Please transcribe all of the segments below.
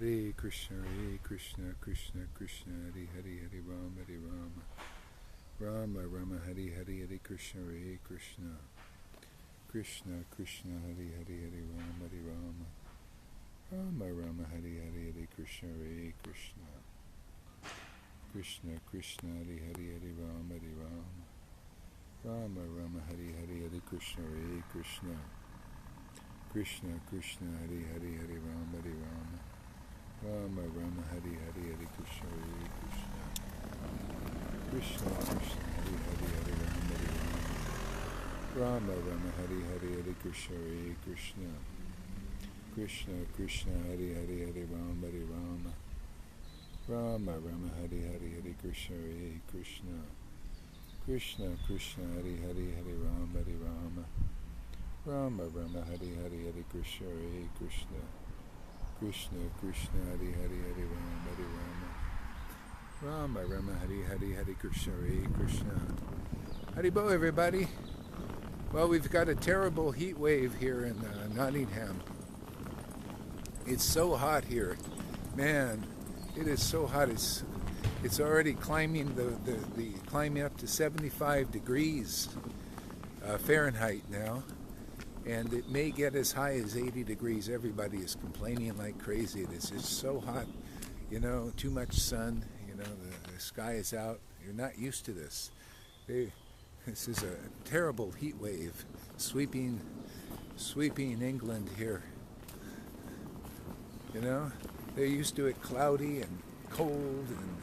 Hare Krishna, Krishna Krishna, Hare Hare, Hare Rama, Rama Rama, Hare Hare, Hare Krishna, Krishna Krishna, Hare Hare, Hare Rama, Rama Rama, Hare Hare, Hare Krishna, Krishna Krishna, Hare Hare, Hare Rama, Rama Rama, Hare Hare, Hare Krishna, Krishna Krishna, Hare Hare, Hare Rama, Rama Rama, Hare Hare, Hare Krishna, Krishna Krishna, Hare Hare, Hare Rama, Rama Hare Hare, Hare Krishna, Krishna Krishna, Hare Hare, Hare Rama, Rama Rama, Hare Hare, Hare Krishna, Krishna Krishna, Hare Hare, Hare Rama, Rama Rama, Hare Hare, Hare Krishna, Krishna Krishna, Hare Hare, Hare Rama, Rama, Hare Hare, Hare Krishna, Krishna. Haribo, everybody. Well, we've got a terrible heat wave here in Nottingham. It's so hot here, man. It is so hot. It's already climbing climbing up to 75 degrees Fahrenheit now, and it may get as high as 80 degrees. Everybody is complaining like crazy. It's just so hot, you know, too much sun, you know, the sky is out. You're not used to this. This is a terrible heat wave sweeping England here. You know, they're used to it cloudy and cold and,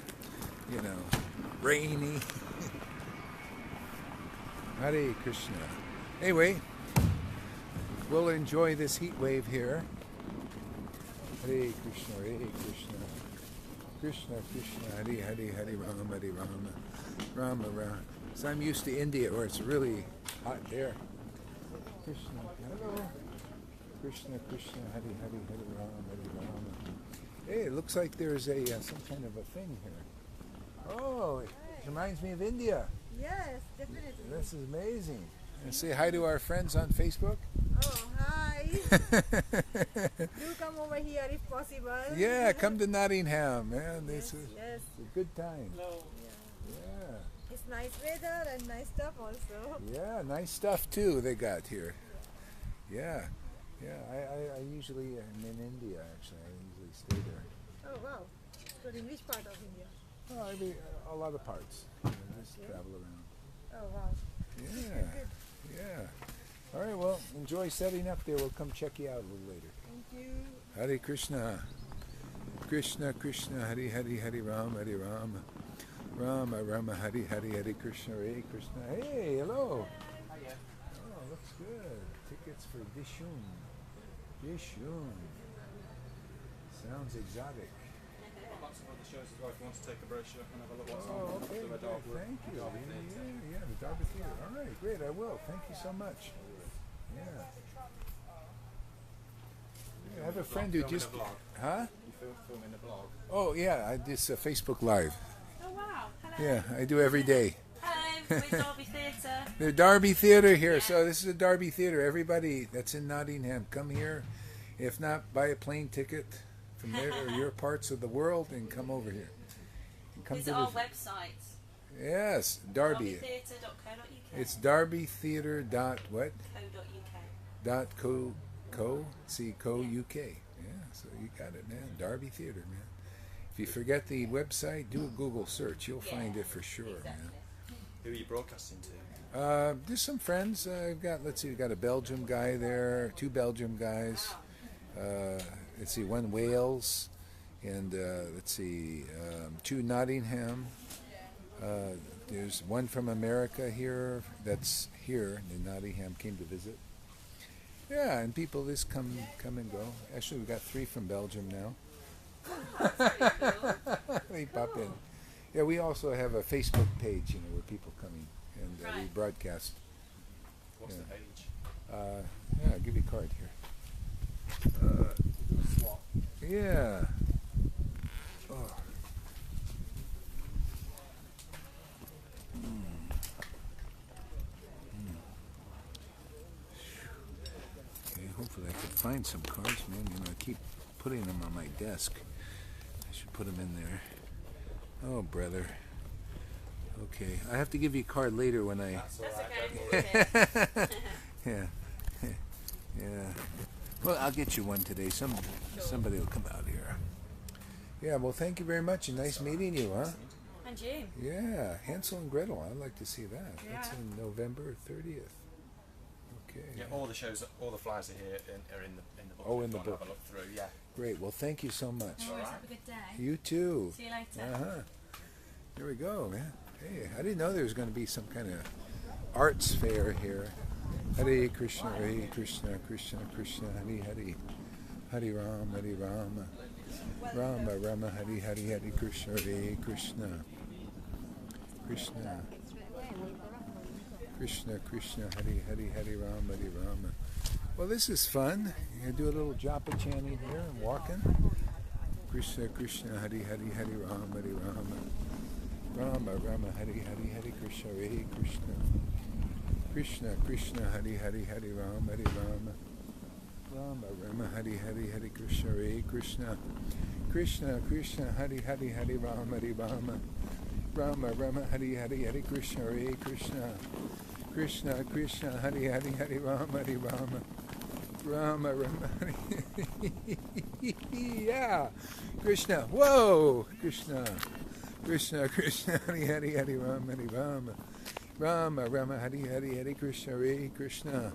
you know, rainy. Hare Krishna. Anyway, we'll enjoy this heat wave here. Hare Krishna, Hare Krishna. Krishna Krishna, Hare Hare, Hare Rama, Hare Rama, Rama Rama. So I'm used to India where it's really hot there. Krishna, hello. Krishna Krishna, Hare Hare, Hare Rama, Hare Rama. Hey, it looks like there's a some kind of a thing here. Oh, it reminds me of India. Yes, definitely. This is amazing. And say hi to our friends on Facebook. Oh, hi. Do come over here if possible. Yeah, come to Nottingham, man. Yes, This is yes. a good time. Yeah. Yeah. It's nice weather and nice stuff also. Yeah, nice stuff too they got here. Yeah. Yeah, I usually am in India actually. I usually stay there. Oh, wow. So in which part of India? Oh, I mean, a lot of parts. You know, just travel around. Oh, wow. Yeah. Good. Yeah. All right, well, enjoy setting up there. We'll come check you out a little later. Thank you. Hare Krishna. Krishna Krishna, Hare Hare, Hare Rama, Hare Rama. Rama Rama, Hare Hare, Hare Krishna, Hare Krishna. Hey, hello. Hiya. Oh, looks good. Tickets for Dishun. Dishun. Sounds exotic. I've got some other shows as well if you want to take a brochure and have a look what's on. Oh, okay. The Dogwood, Thank you. Derby Theatre. Yeah, the Derby Theatre. All right, great. I will. Thank you so much. Yeah. I have a friend who just... Huh? You filming a blog? Oh, yeah. I just Facebook Live. Oh wow! Hello. Yeah, I do every day. Hello, we're Derby Theatre. The Derby Theatre here. So this is a Derby Theatre. Everybody that's in Nottingham, come here. If not, buy a plane ticket from there or your parts of the world and come over here. And come Visit to our the, website. yes, Derby. derbytheatre.co.uk. It's derbytheatre dot what? .co.uk. Dot co UK. Yeah, so you got it, man. Derby Theatre, man. If you forget the website, do a Google search. You'll find it for sure, Exactly. Who are you broadcasting to? man. There's some friends. I've got, let's see, we've got a Belgium guy there, two Belgium guys. Let's see, one Wales, and let's see, two Nottingham. There's one from America here. That's here in Nottingham. Came to visit. Yeah, and people just come and go. Actually, we got three from Belgium now. They pop in. Yeah, we also have a Facebook page, you know, where people come in and we Right. broadcast. What's Yeah. the page? Yeah, I'll give you a card here. Swap. Yeah. Oh. Okay, hopefully I can find some cards, man. You know, I keep putting them on my desk. I should put them in there. Oh, brother. Okay, I have to give you a card later when I... That's That's alright. okay. Yeah. Yeah. Well, I'll get you one today. Somebody will come out here. Yeah, well, thank you very much. And nice meeting you, huh? And you. Yeah, Hansel and Gretel. I'd like to see that. That's Yeah. in November 30th. Okay. Yeah, all the shows, all the flyers are here are in the book. Oh, in If the you wanna book. Have a look through. Yeah. Great. Well, thank you so much. Always have a good day. You too. See you later. Uh-huh. There we go, man. Hey, I didn't know there was going to be some kind of arts fair here. Hare Krishna, Hare Krishna, Krishna Krishna, Hare Hare, Hare Rama, Hare Rama, Rama Rama, Hare Hare, Hare Krishna, Hare Krishna, Krishna, Krishna Krishna, Hare Hare, Hare Rama, Hare Rama. Well, this is fun. You do a little japa chanting here and walking. Krishna Krishna, Hare Hare, Hare Rama, Hare Rama, Rama Rama, Hare Hare, Hare Krishna, Hare Krishna. Krishna Krishna Hare Hare Hare Rama Hare Rama Rama Rama Hare Hare Hare Krishna Hare Krishna Krishna Krishna Hare Hare Hare Rama Hare Rama Rama Rama Hare Hare Hare Krishna Hare Krishna Krishna Krishna Hare Hare Hare Rama Hare Rama Rama Rama Hare Yeah, Krishna. Whoa, Krishna Krishna Krishna Hare Hare Hare Rama Hare Rama Rama Rama Hare Hare Hare Krishna Hare Krishna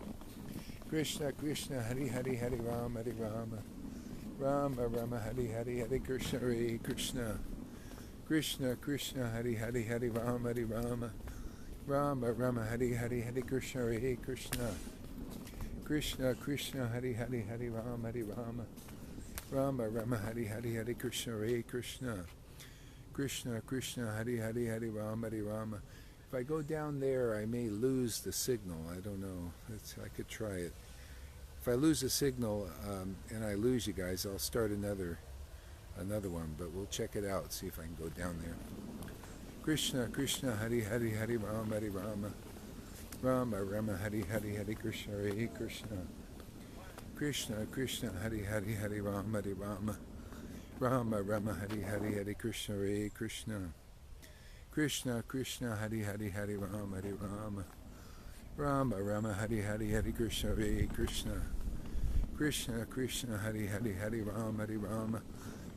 Krishna Krishna Hare Hare Hare Rama Hare Rama Rama Rama Hare Hare Hare Krishna Hare Krishna Krishna Krishna Hare Hare Hare Rama Hare Rama Rama Rama Hare Hare Hare Krishna Hare Krishna Krishna Krishna Hare Hare Hare Rama Hare Rama Rama Rama Hare Hare Hare Krishna Hare Krishna Krishna Krishna Hare Hare Hare Rama Hare Rama. If I go down there, I may lose the signal. I don't know. I could try it. If I lose the signal and I lose you guys, I'll start another one. But we'll check it out. See if I can go down there. Krishna Krishna Hare Hare Hare Rama Hare Rama Rama Rama Hare Hare Hare Krishna Hare Krishna Krishna Krishna Hare Hare Hare Rama Hare Rama Rama Rama Hare Hare Hare Krishna Hare Krishna Krishna Krishna Hare Hare Hare Rama Hare Rama Rama Rama Hare Hare Hare Krishna Hare Krishna Krishna Krishna Hare Hare Hare Rama Hare Rama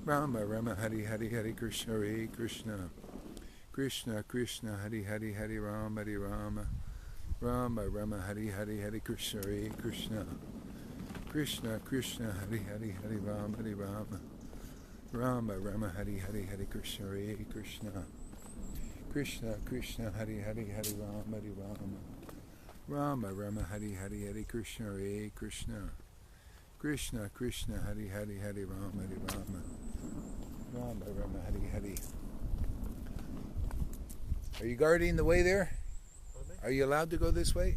Rama Rama Hare Hare Hare Krishna Hare Krishna Krishna Krishna Hare Hare Hare Rama Hare Rama Rama Rama Hare Hare Hare Krishna Hare Krishna Krishna Krishna Hare Hare Hare Rama Hare Rama Rama Rama Hare Hare Hare Krishna Hare Krishna Krishna Krishna Hare Hare Hare Rama Hare Rama Rama Rama Hare Hare Hare Krishna Hare Krishna Krishna Krishna Hare Hare Hare Rama Hare Rama Rama Rama Hare Hare. Are you guarding the way there? Are you allowed to go this way?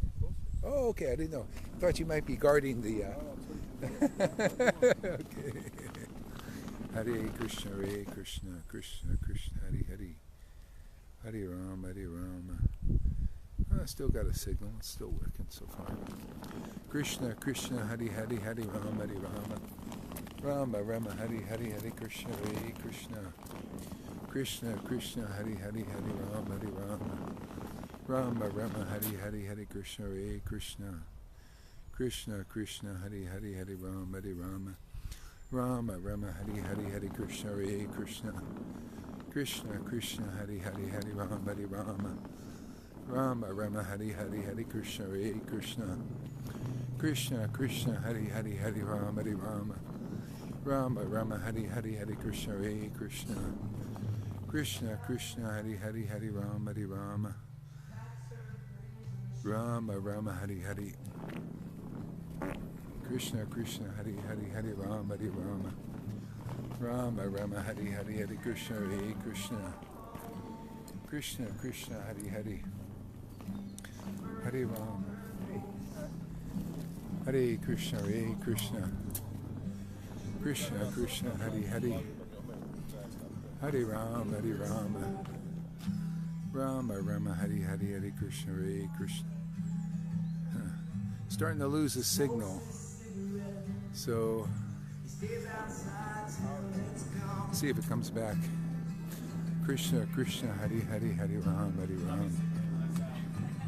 Oh, okay, I didn't know. I thought you might be guarding the... Okay. Hare Krishna, Hare Krishna, Krishna Krishna, Hare Hare. Hare Rama, Hare Rama. Oh, I still got a signal. It's still working so far. Krishna, Krishna, Hare Hare, Hare Rama, Hare Rama. Rama, Rama, Hare Hare, Hare Krishna, Hare Krishna. Krishna, Krishna, Hare Hare, Hare Rama, Hare Rama. Rama, Rama, Hare Hare, Hare Krishna, Hare Krishna. Krishna, Krishna, Hare Hare, Hare Rama, Hare Rama. Rama, Rama, Hare Hare, Hare Krishna, Hare Krishna. Krishna, Krishna, Hare Hare, Hare Rama, Hare Rama. Rama, Rama, Hare Hare, Hare Krishna, Hare Krishna. Krishna, Krishna, Hare Hare, Hare Rama, Hare Rama. Rama, Rama, Hare Hare, Hare Krishna, Hare Krishna. Krishna, Krishna, Hare Hare, Hare Rama, Hare Rama. Rama, Rama, Hare Hare. Krishna, Krishna, Hare Hare, Hare Rama, Hare Rama. Rama, Rama, Hare Hare, Hare Krishna, Hare Krishna. Krishna, Krishna, Hare Hare. Hare Rama. Hare Krishna, Hare Krishna. Krishna, Krishna, Hare Hare. Hare Rama, Hare Rama. Rama, Rama, Hare Hare, Hare Krishna, Hare Krishna. Starting to lose the signal. So See if it comes back. Krishna, Krishna, Hari Hari, Hari Ram, Hari Ram.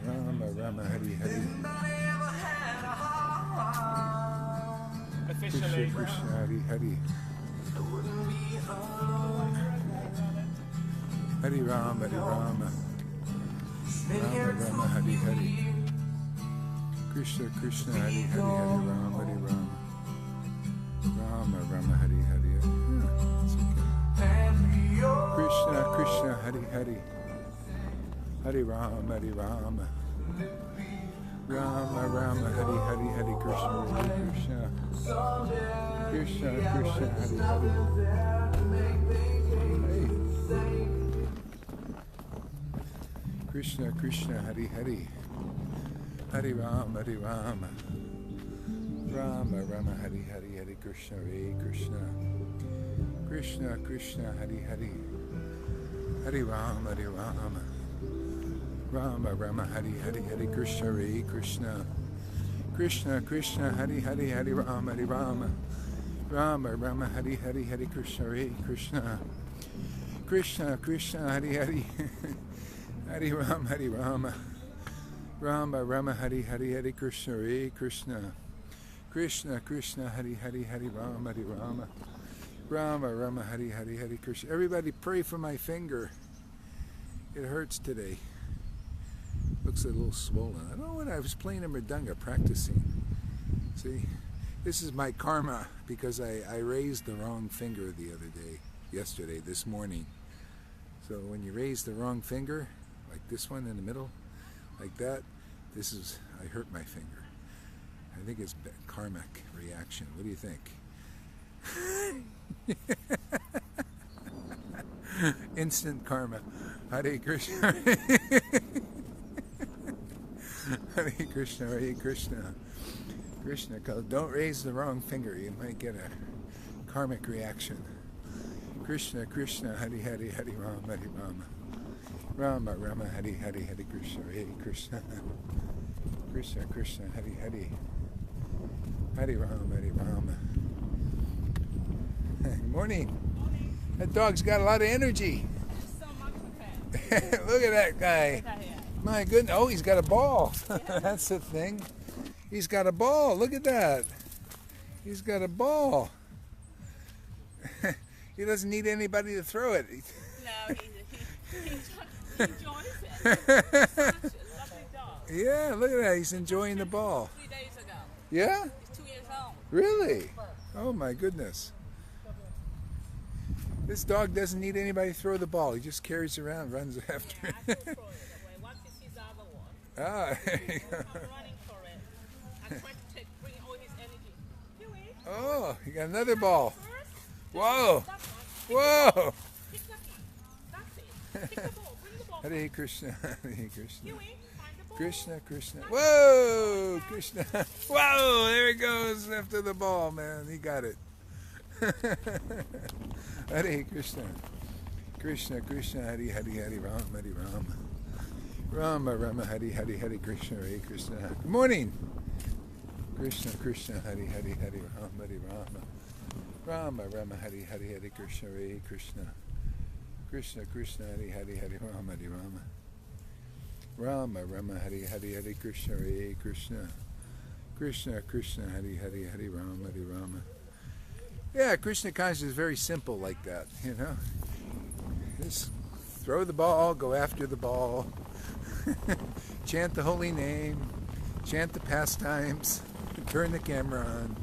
Rama, Rama, Hari Hari. Officially. Krishna, Krishna, Hari Hari. Hari Ram, Hari Rama. Rama, Rama, Hari Hari. Krishna, Krishna, Hari Hari, Hari Ram, Hari Ram. Rama, Rama, Hari Hari. It's okay. Krishna, Krishna, Hari Hari. Hari Ram, Hari Rama. Rama, Rama, Hari Hari, Hari Krishna, Hari Krishna. Krishna, Krishna, Hari Hari. Hey. Krishna, Krishna, Hari Hari. Hari Ram, Hari Rama. Rama, Rama, Hari Hari, Hari Krishna, Hari Krishna. Krishna, Krishna, Hari Hari. Hari Ram, Hari Rama. Rama, Rama, Hari Hari, Hari Krishna, Hari Krishna. Krishna, Krishna, Hari Hari, Hari Rama, Hari Rama. Rama, Rama, Hari Hari, Hari Krishna, Hari Krishna. Krishna, Krishna, Hari Hari. Hari Ram, Hari Rama. Rama, Rama, Hari Hari, Hari Krishna, Hari Krishna. Krishna, Krishna, Hari Hari, Hari Rama, Hari Rama. Rama, Rama, Hari Hari, Hari Krishna. Everybody pray for my finger. It hurts today. Looks a little swollen. I don't know when I was playing a mridanga, practicing. See, this is my karma because I raised the wrong finger the other day, yesterday, this morning. So when you raise the wrong finger, like this one in the middle, like that, I hurt my finger. I think it's karmic reaction. What do you think? Instant karma. Hare Krishna. Hare Krishna, Hare Krishna. Krishna calls, don't raise the wrong finger. You might get a karmic reaction. Krishna, Krishna, Hare Hare, Hare Rama, Hare Rama. Rama, Rama, Hare Hare, Hare Krishna, Hare Krishna. Krishna, Krishna, Hare Hare. Hare Rama, Hare Rama. Good morning. Morning. That dog's got a lot of energy. So much fat. Look at that guy. Look at here. My goodness. Oh, he's got a ball. That's the thing. He's got a ball. Look at that. He's got a ball. He doesn't need anybody to throw it. No, he enjoys it. Such a lovely dog. Yeah, look at that. He's enjoying the ball. 3 days ago. Yeah? He's 2 years old. Really? Oh, my goodness. This dog doesn't need anybody to throw the ball. He just carries around, runs after Yeah, I it. can throw it away. Once he sees the other one, Ah, there you go. I'm running for it. I try to bring all his energy. Huey, Oh, you got another ball. first. Whoa. That one. Whoa. Pick that one. That's it. Pick the ball. Bring the ball. Hare Krishna, Hare Krishna. Huey, find the ball. Krishna, Krishna. Whoa, Krishna. Whoa, there he goes after the ball, man. He got it. Hare Krishna. Krishna, Krishna, Hare Hare, Hare Rama, Hare Rama. Rama, Rama, Hare Hare, Hare Krishna, Hare Krishna. Good morning. Krishna, Krishna, Hare Hare, Hare Rama, Hare Rama. Rama, Rama, Hare Hare, Hare Krishna, Hare Krishna. Krishna, Krishna, Hare Hare, Hare Rama, Hare Rama. Rama, Rama, Hare Hare, Hare Krishna, Hare Krishna. Krishna, Krishna, Hare Hare, Hare Rama, Hare Rama. Yeah, Krishna consciousness is very simple like that, you know. Just throw the ball, go after the ball, chant the holy name, chant the pastimes, turn the camera on,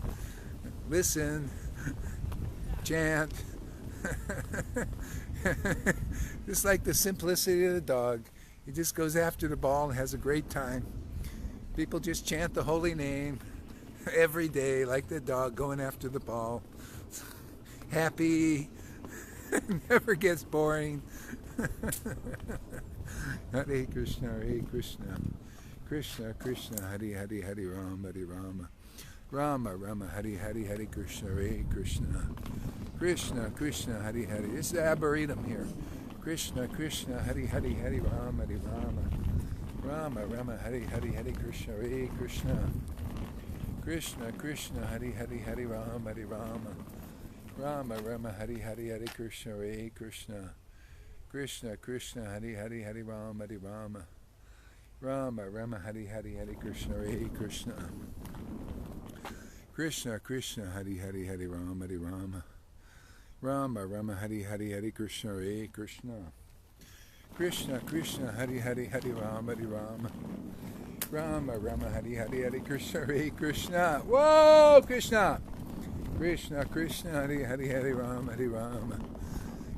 listen, chant. Just like the simplicity of the dog. He just goes after the ball and has a great time. People just chant the holy name every day, like the dog going after the ball. Happy, never gets boring. Hare Krishna, Hare Krishna. Krishna, Krishna, Hare Hare, Hare Rama, Hare Rama. Rama, Rama, Hare Hare, Hare Krishna, Hare Krishna. Krishna, Krishna, Hare Hare. This is the Arboretum here. Krishna, Krishna, Hare Hare, Hare Rama, Hare Rama. Rama, Rama, Hare Hare, Hare Krishna, Hare Krishna. Krishna Krishna Hari Hari Hari Rama Hari Rama Rama Rama Hari Hari Hari Krishna Hare Krishna Krishna Krishna Hari Hari Hari Rama Hari Rama Rama Rama Hari Hari Hari Krishna Hare Krishna Krishna Krishna Hari Hari Hari Rama Hari Rama Rama Rama Hari Hari Hari Krishna Hare Krishna Krishna Krishna Hari Hari Hari Rama Hari Rama Rama Rama Hari Hari Hari Krishna Hare Krishna. Whoa, Krishna! Krishna Krishna Hari Hari Hari Rama Hari Rama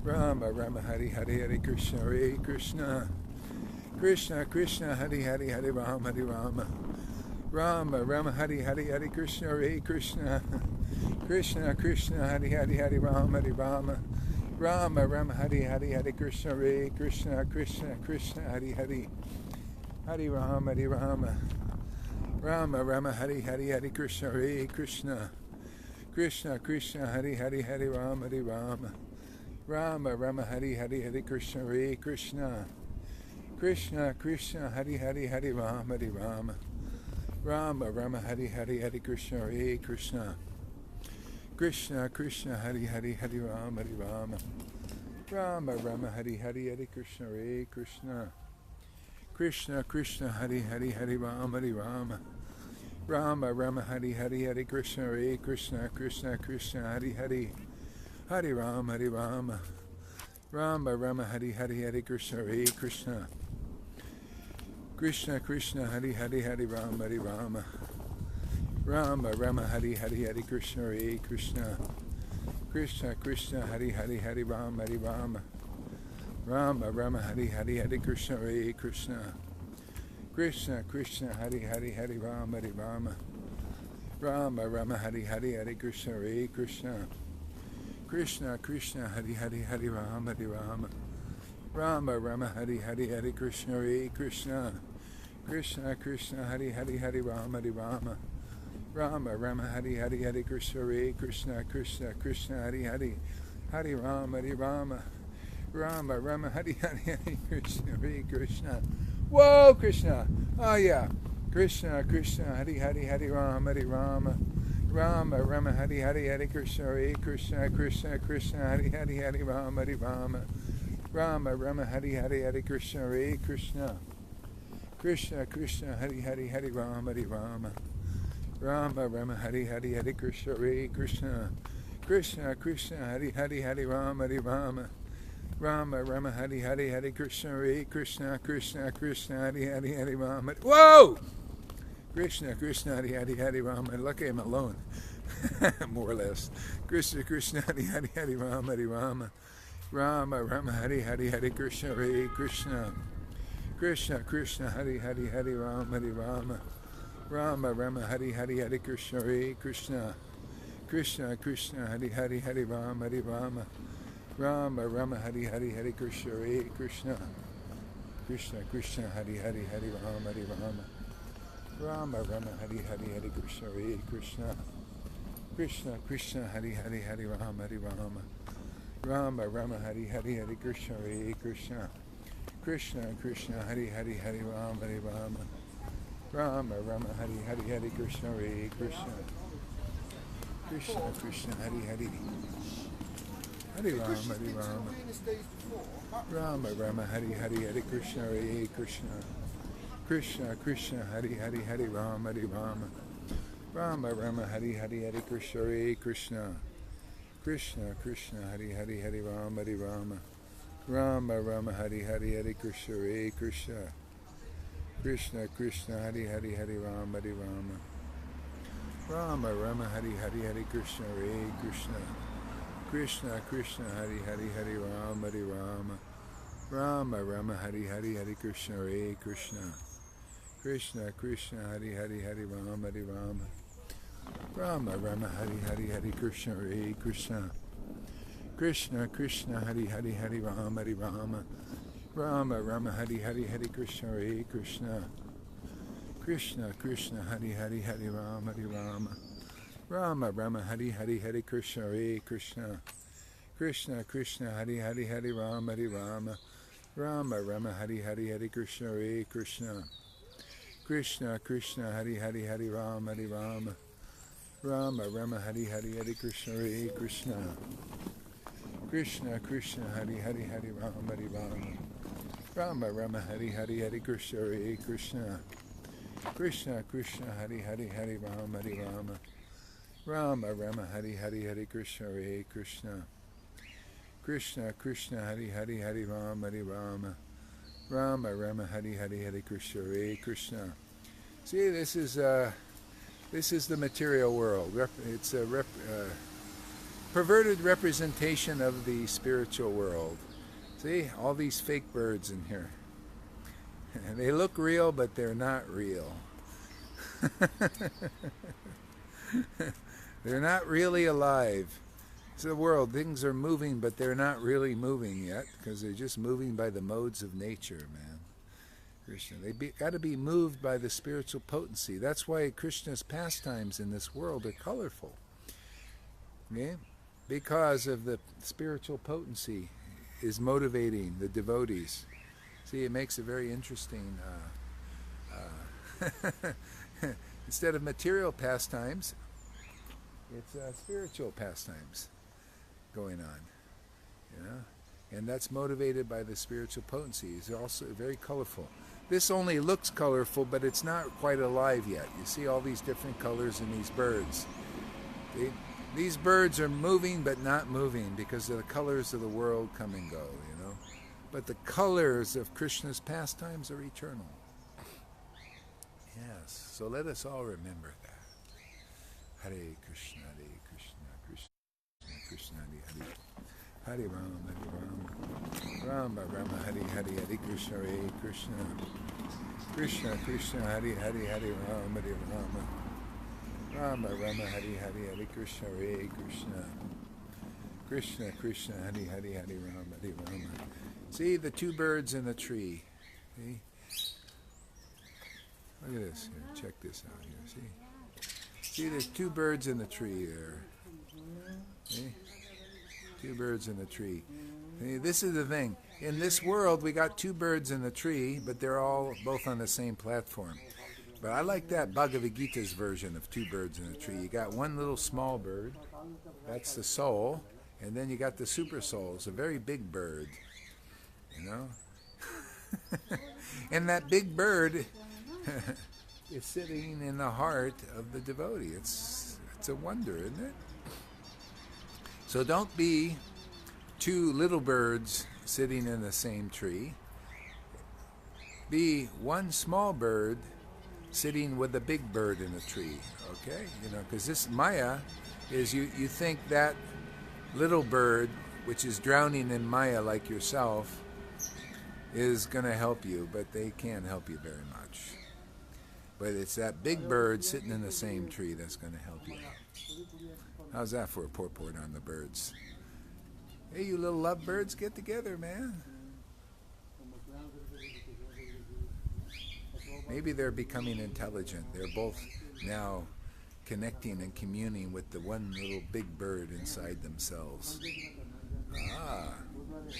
Rama Rama Hari Hari Hari Krishna Hare Krishna Krishna Krishna Hari Hari Hari Rama Hari Rama Rama Rama Hari Hari Hari Krishna Hare Krishna Krishna Krishna Hari Hari Hari Rama Hari Rama Rama Rama Hari Hari Hari Krishna Hare Krishna Krishna Krishna Hari Hari Hari Rama Hari Rama Rama Rama Hari Hari Hari Krishna Hare Krishna Krishna Krishna Hari Hari Hari Rama Hari Rama Rama Rama Hari Hari Hari Krishna Hare Krishna Krishna Krishna Hari Hari Hari Rama Hari Rama Rama Rama Hari Hari Hari Krishna Hare Krishna Krishna Krishna Hari Hari Hari Rama Hari Rama Rama Rama Hari Hari Hari Krishna Hare Krishna Krishna Krishna Hari Hari Hari Rama Hari Rama Rama Rama Hari Hari Hari Krishna Hare Krishna Krishna Krishna Hari Hari Hari Rama Hari Rama Rama Rama Hari Hari Hari Krishna Hare Krishna Krishna Krishna Hari Hari Hari Rama Hari Rama Rama Rama Hari Hari Hari Krishna Hare Krishna Krishna Krishna Hari Hari Hari Rama Hari Rama Rama Rama Hari Hari Hari Krishna Hare Krishna Krishna Krishna Hari Hari Hari Rama Hari Rama Rama Rama Hari Hari Hari Krishna Hare Krishna Krishna Krishna Hari Hari Hari Rama Hari Rama Rama Rama Hari Hari Hari Krishna Hare Krishna Krishna Krishna Hari Hari Hari Rama Hari Rama Rama Rama Hari Hari Hari Krishna Hare Krishna Krishna Krishna Hari Hari Hari Rama Hari Rama Rama Rama Hari Hari Hari Krishna Hare Krishna. Whoa, Krishna! Oh yeah, Krishna Krishna Hari Hari Hari Rama Hari Rama Rama Rama Hari Hari Hari Krishna Hare Krishna Krishna Krishna Hari Hari Hari Rama Hari Rama Rama Rama Hari Hari Hari Krishna Hare Krishna Krishna Krishna Hari Hari Hari Rama Hari Rama Rama Rama Hari Hari Hari Krishna Hare Krishna Krishna Krishna Hari Hari Hari Rama Hari Rama Rama Rama Hari Hari Hari Krishna Hare Krishna Krishna Krishna Hari Hari Hari Rama. Whoa! Krishna Krishna Hari Hari Hari Rama. Lucky I'm alone, more or less. Krishna Krishna Hari Hari Hari Rama Hari Rama Rama Rama Hari Hari Hari Krishna Hare Krishna Krishna Krishna Hari Hari Hari Rama Hari Rama Rama Rama Hari Hari Hari Krishna Hare Krishna Krishna Krishna Hari Hari Hari Rama Hari Rama Rama Rama Hari Hari Hari Krishna Hare Krishna Krishna Krishna Hari Hari Hari Rama Hari Rama Rama Rama Hari Hari Hari Krishna Hare Krishna Krishna Krishna Hari Hari Hari Rama Hari Rama Rama Rama Hari Hari Hari Krishna Hare Krishna Krishna Krishna Hari Hari Hari Rama Hari Rama Rama Rama Hari Hari Hari Krishna Hare Krishna Krishna Krishna Hari Hari Hari Rama Hari Rama Rama Rama Hari Hari Hari Krishna Hare Krishna Krishna Krishna Hari Hari Hari Rama Hari Rama Rama Rama Hari Hari Hari Krishna Hare Krishna Krishna Krishna Hari Hari Hari Rama Hari Rama Rama Rama Hari Hari Hari Krishna Hare Krishna Krishna Krishna Hari Hari Hari Rama Hari Rama Rama Rama Hari Hari Hari Krishna Hare Krishna Krishna Krishna Hari Hari Hari Rama Hari Rama Rama Rama Hari Hari Hari Krishna Hare Krishna Krishna Krishna Hari Hari Hari Rama Hari Rama Rama Rama Hari Hari Hari Krishna Hare Krishna Krishna Krishna Hari Hari Hari Rama Hari Rama Rama Rama Hari Hari Hari Krishna Hare Krishna Krishna Krishna Hari Hari Hari Rama Hari Rama Rama Rama Hari Hari Hari Krishna Hare Krishna Krishna Krishna Hari Hari Hari Rama Hari Rama Rama Rama Hari Hari Hari Krishna Hare Krishna Krishna Krishna Hari Hari Hari Rama Hari Rama Rama Rama Hari Hari Hare Krishna Hare Krishna. Krishna Krishna Hari Hari Hari Rama Hari Rama. Rama Rama Hari Hari Hare Krishna Hare Krishna. Krishna Krishna Hari Hari Hari Rama Hari Rama. Rama Rama Hari Hari Hare Krishna Hare Krishna. Krishna Krishna Hari Hari Hari Rama Hari Rama. Rama Rama Hari Hari Hare Krishna Hare Krishna. See, this is the material world. It's a perverted representation of the spiritual world. See, all these fake birds in here. They look real, but they're not real. They're not really alive. It's the world. Things are moving, but they're not really moving yet, because they're just moving by the modes of nature, man. Krishna. They got to be moved by the spiritual potency. That's why Krishna's pastimes in this world are colorful. Okay? Because of the spiritual potency is motivating the devotees. See, it makes a very interesting... instead of material pastimes, it's spiritual pastimes going on. You know? And that's motivated by the spiritual potency. It's also very colorful. This only looks colorful, but it's not quite alive yet. You see all these different colors in these birds. These birds are moving, but not moving, because the colors of the world come and go, you know. But the colors of Krishna's pastimes are eternal. Yes, so let us all remember that. Hare Krishna, Krishna Krishna, Hare Hare. Hare Rama, Rama Rama, Hare Hare, Hare Krishna, Hare Krishna. Krishna Krishna, Hare Hare, Hare Rama, Hare Rama. Rama Rama, Hare Hare, Hare Krishna, Hare Krishna. Krishna Krishna, Hare Hare, Hare Rama, Hare Rama. See the two birds in the tree. See? Look at this here. Check this out here. See there's two birds in the tree there. See? Two birds in the tree. See, this is the thing. In this world, we got two birds in the tree, but they're all both on the same platform. But I like that Bhagavad-Gita's version of two birds in the tree. You got one little small bird, that's the soul, and then you got the super soul. It's a very big bird, you know? And that big bird is sitting in the heart of the devotee. It's a wonder, isn't it? So don't be two little birds sitting in the same tree. Be one small bird sitting with a big bird in a tree, okay? You know, because this Maya is, you think that little bird, which is drowning in Maya like yourself, is going to help you, but they can't help you very much. But it's that big bird sitting in the same tree that's going to help you out. How's that for a purport on the birds? Hey, you little lovebirds, get together, man. Maybe they're becoming intelligent. They're both now connecting and communing with the one little big bird inside themselves. Ah,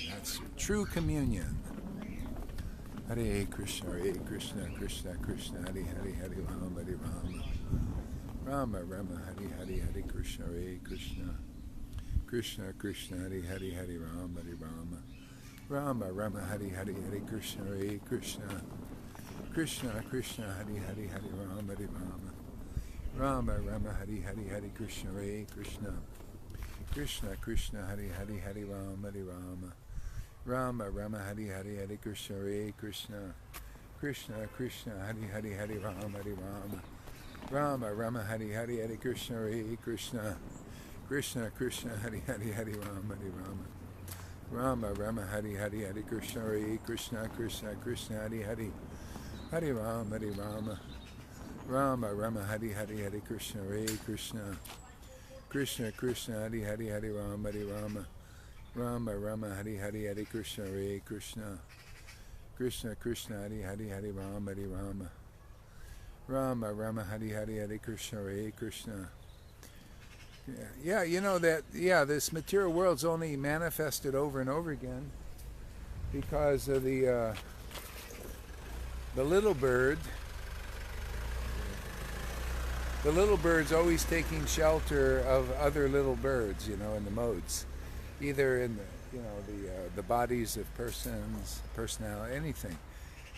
that's true communion. Hare Krishna, Hare Krishna, Krishna Krishna, Hare Hare, Hare Rama, Hare Rama. Rama Rama, Hare Hare, Hare Krishna, Hare Krishna. Krishna Krishna, Hare Hare, Hare Rama, Hare Rama. Rama Rama, Hare Hare, Hare Krishna, Hare Krishna. Krishna Krishna, Hare Hare, Hare Rama, Hare Rama. Rama Rama, Hare Hare, Hare Krishna, Hare Krishna. Krishna Krishna, Hare Hare, Hare Rama, Hare Rama. Rama Rama, Hare Hare, Hare Krishna, Hare Krishna. Krishna Krishna, Hare Hare, Hare Rama, Hare Rama. Rama Rama, Hare Hare, Hare Krishna, Hare Krishna. Krishna Krishna, Hare Hare, Hare Rama, Hare Rama. Rama Rama, Hare Hare, Hare Krishna, Hare Krishna. Krishna Krishna, Hare Hare, Hare Rama, Hare Rama. Rama Rama, Hare Hare, Hare Krishna, Hare Krishna. Krishna Krishna, Hare Hare, Hare Rama, Hare Rama. Rama Rama, Hare Hare, Hare Krishna, Hare Krishna. Krishna Krishna, Hare Hare, Hare Rama, Hare Rama. Rama Rama, Hare Hare, Hare Krishna, Hare Krishna. Yeah, you know that, this material world's only manifested over and over again because of the little bird the little bird's always taking shelter of other little birds, in the modes, either in the bodies of persons, personality, anything.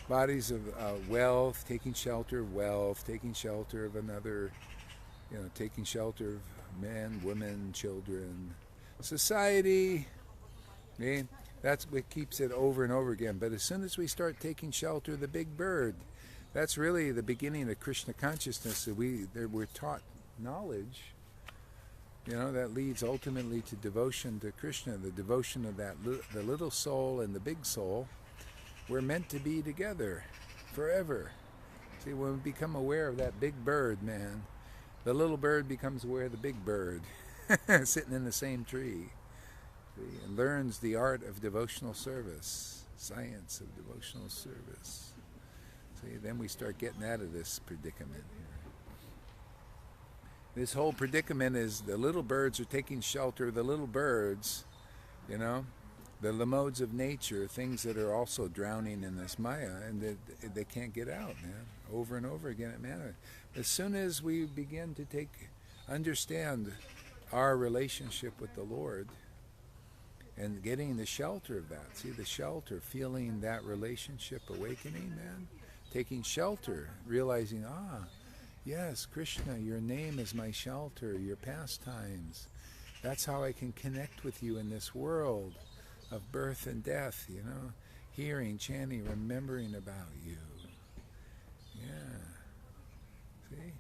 Bodies of wealth, taking shelter of wealth, taking shelter of another, taking shelter of men, women, children, society. Okay? That's what keeps it over and over again. But as soon as we start taking shelter of the big bird, that's really the beginning of Krishna consciousness. That we're taught knowledge, that leads ultimately to devotion to Krishna, the devotion of the little soul and the big soul. We're meant to be together forever. See, when we become aware of that big bird, man, the little bird becomes aware of the big bird sitting in the same tree. See, and learns the art of devotional service, science of devotional service. See, then we start getting out of this predicament here. This whole predicament is the little birds are taking shelter of the little birds, the modes of nature, things that are also drowning in this Maya, and they can't get out, man. Over and over again, man. As soon as we begin to understand our relationship with the Lord, and getting the shelter of that, see the shelter, feeling that relationship awakening, man, taking shelter, realizing, yes, Krishna, your name is my shelter, your pastimes. That's how I can connect with you in this world of birth and death, hearing, chanting, remembering about you. Yeah. See?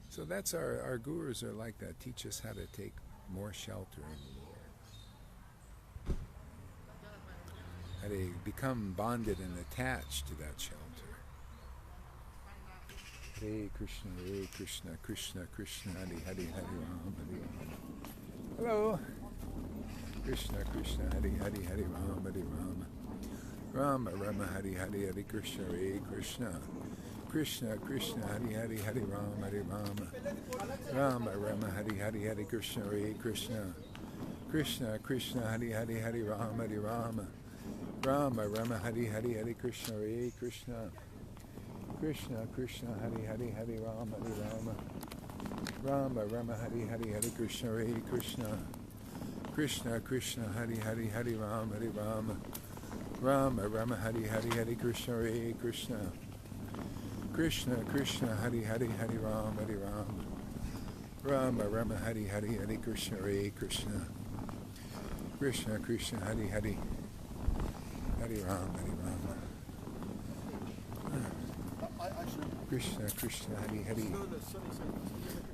So that's our gurus are like that, teach us how to take more shelter in the Lord. How to become bonded and attached to that shelter. Hare Krishna, Krishna, Krishna, Hare Hare, Hare Ram, Hare Ram. Hello. Krishna, Krishna, Hare Hare, Hare Ram, Hare Ram. Rama, Rama, Hare Hare, Hare Krishna, Hare Krishna. Krishna, Krishna, Hare Hare, Hare Ram, Hare Ram. Rama, Rama, Hare Hare, Hare Krishna, Hare Krishna. Krishna, Krishna, Hare Hare, Hare Ram, Hare Ram. Rama, Rama, Hare Hare, Hare Krishna, Hare Krishna. Krishna, Krishna, Hare Hare, Hare Ram, Hare Ram. Rama, Rama, Hare Hare, Hare Krishna, Hare Krishna. Krishna, Krishna, Hare Hare, Hare Ram, Hare Ram. Rama, Rama, Hare Hare, Hare Krishna, Hare Krishna. Krishna, Krishna, Hare Hare, Hare Ram, Hare Ram. Rama, Rama, Hare Hare, Hare Krishna, Hare Krishna. Krishna, Krishna, Hare Hare, Hare Ram, Hare Ram. Krishna, Krishna, Hare Hare,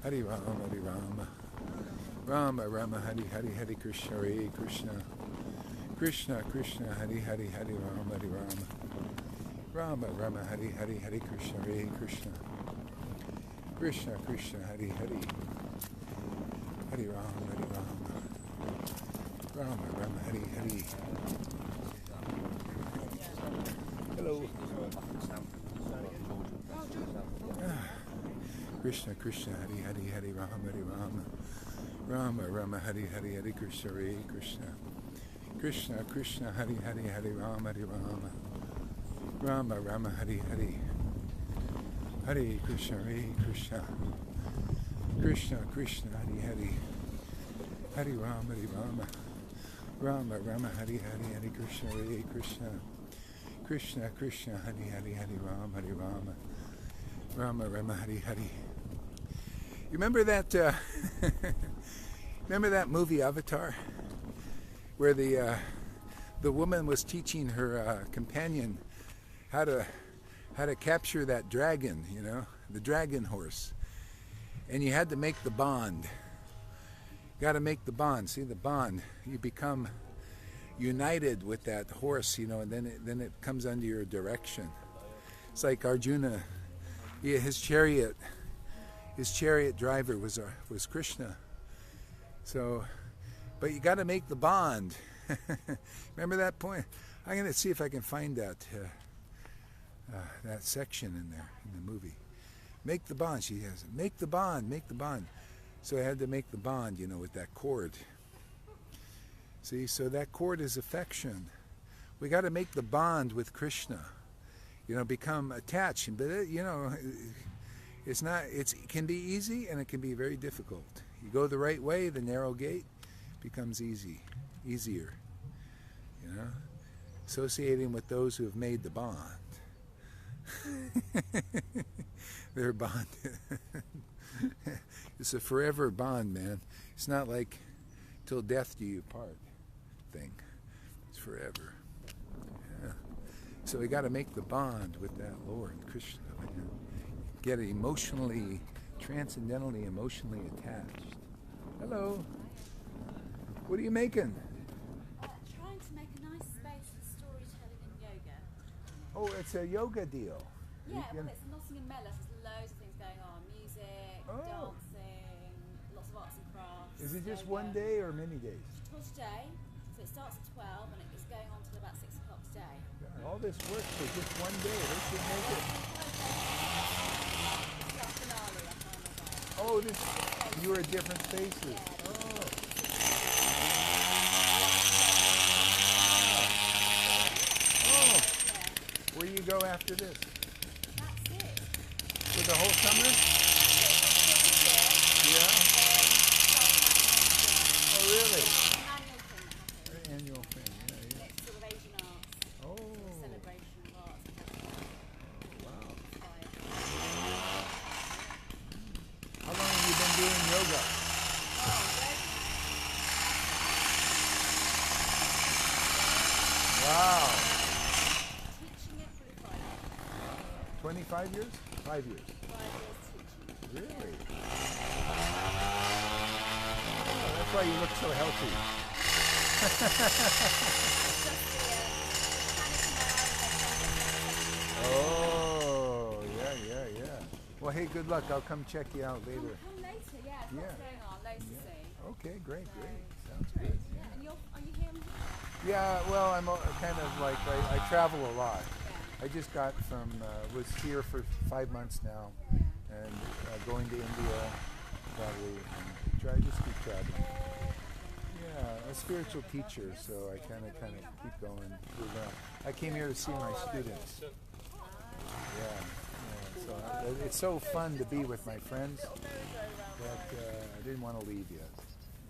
Hare Ram, Hare Ram. Rama, Rama, Hare Hare, Hare Krishna, Hare Krishna. Krishna, Krishna, Hare Hare, Hare Ram, Hare Ram. Rama, Rama, Hare Hare, Hare Krishna, Hare Krishna. Krishna, Krishna, Hare Hare, Hare Ram, Hare Ram. Rama, Rama, Hare Hare. Hello. Krishna, Krishna, Hare Hare, Hare Ram, Hare Ram. Rama, Rama, Hare Hare, Hare Krishna, Hare Krishna. Krishna, Krishna, Hare Hare, Hare Ram, Hare Ram. Rama, Rama, Hare Hare, Hare Krishna, Hare Krishna. Krishna, Krishna, Hare Hare, Hare Ram, Hare Ram. Rama, Rama, Hare Hare, Hare Krishna, Hare Krishna. Krishna, Krishna, Hare Hare, Hare Ram, Hare Ram. Rama, Rama, Hare Hare. You remember that? Remember that movie Avatar, where the woman was teaching her companion how to capture that dragon, the dragon horse, and you had to make the bond. You got to make the bond. See the bond. You become united with that horse, and then it comes under your direction. It's like Arjuna. His chariot driver was Krishna. So, but you got to make the bond. Remember that point? I'm going to see if I can find that section in there in the movie. Make the bond. She has make the bond. So I had to make the bond, with that cord. See, so that cord is affection. We got to make the bond with Krishna. Become attached. But It's not. It can be easy and it can be very difficult. You go the right way, the narrow gate becomes easier. You know, associating with those who have made the bond. They're bonded. It's a forever bond, man. It's not like till death do you part thing. It's forever. Yeah. So we got to make the bond with that Lord, Krishna. Man. Get emotionally, transcendentally, emotionally attached. Hello. What are you making? Trying to make a nice space for storytelling and yoga. Oh, it's a yoga deal. Yeah, well, it's Nottingham Mellis. There's loads of things going on. Music, dancing, lots of arts and crafts. Is it just yoga. one day or many days? Till today. So it starts at 12 and it's going on till about 6 o'clock today. God, all this work for just one day. They should make it. Oh, this. You are at different spaces. Oh. Where do you go after this? That's it. For the whole summer? Yeah. Oh, really? Annual thing that happens. Annual thing. Yeah. It's sort of Asian arts. Oh. Celebration of arts. Wow. Inspired. How long have you been doing yoga? Wow. Teaching it for 5 years. 25 years? 5 years. 5 years teaching. Really? Oh, that's why you look so healthy. Oh, yeah. Well, hey, good luck. I'll come check you out later. Come later, yeah. There's lots going on, loads to see. Okay, great. Sounds good. Yeah, and are you here? Yeah, well, I'm kind of like, I travel a lot. I just got from, was here for 5 months now, and going to India probably, and just keep traveling. Yeah, a spiritual teacher, so I kind of keep going. Move around. I came here to see my students. Yeah, so it's so fun to be with my friends that I didn't want to leave yet.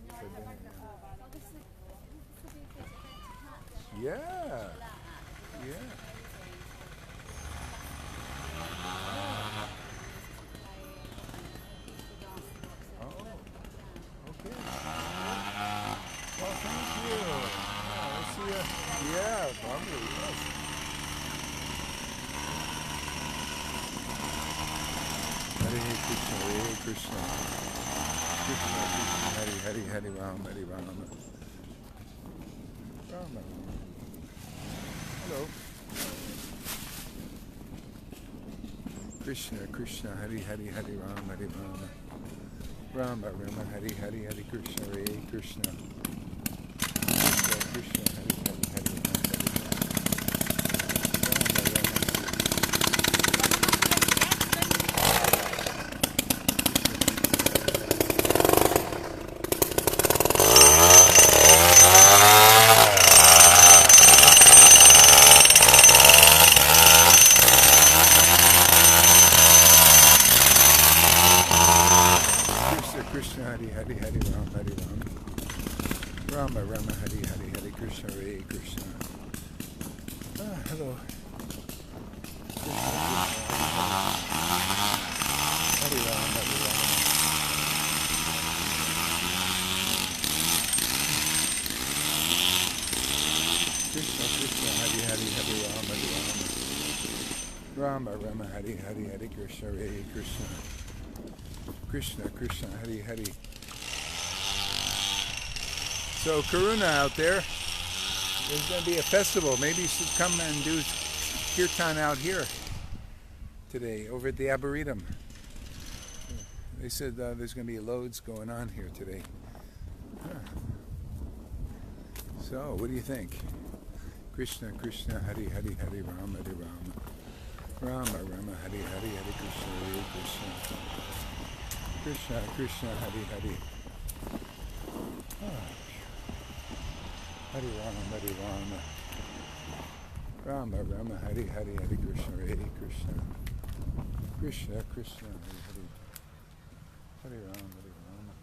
So yeah. Oh, okay. Well, thank you. We'll see you. Yeah, probably, yes. Hare Krishna, Krishna, Hare Ram, Rama. Hello. Krishna, Hare Ram, Rama, Hare Krishna, Krishna, Krishna, Hare Ram, Rama, Hare Krishna, Krishna. Hello. Hare Ram. Krishna, Hare Ram, Rama, Hare Krishna, Krishna. Krishna, Hare. So Karuna out there, there's going to be a festival. Maybe you should come and do kirtan out here today, over at the Arboretum. They said there's going to be loads going on here today. Huh. So, what do you think? Krishna, Hare Ram, Rama, Hare Krishna, Krishna, Hare. Hare Ram, Rama, Hare Krishna, Krishna. Krishna, Krishna, Hare Hare. Hare Ram, Hare Rama.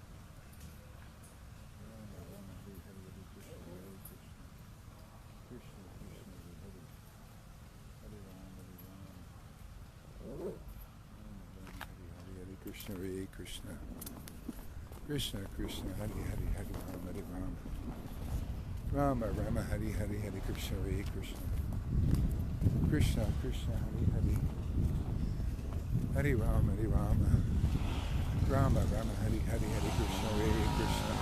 Rama, Rama, Hare Hare, Hare Krishna, Hare Krishna. Krishna, Krishna, Hare Hare. Hare Ram, Hare Rama. Rama, Rama, Hare Hare, Hare Krishna, Hare Krishna. Krishna, Krishna, Hare Hare, Hare Rama, Hare Rama. Rama, Rama, Hare Hare, Hare Krishna, Hare Krishna.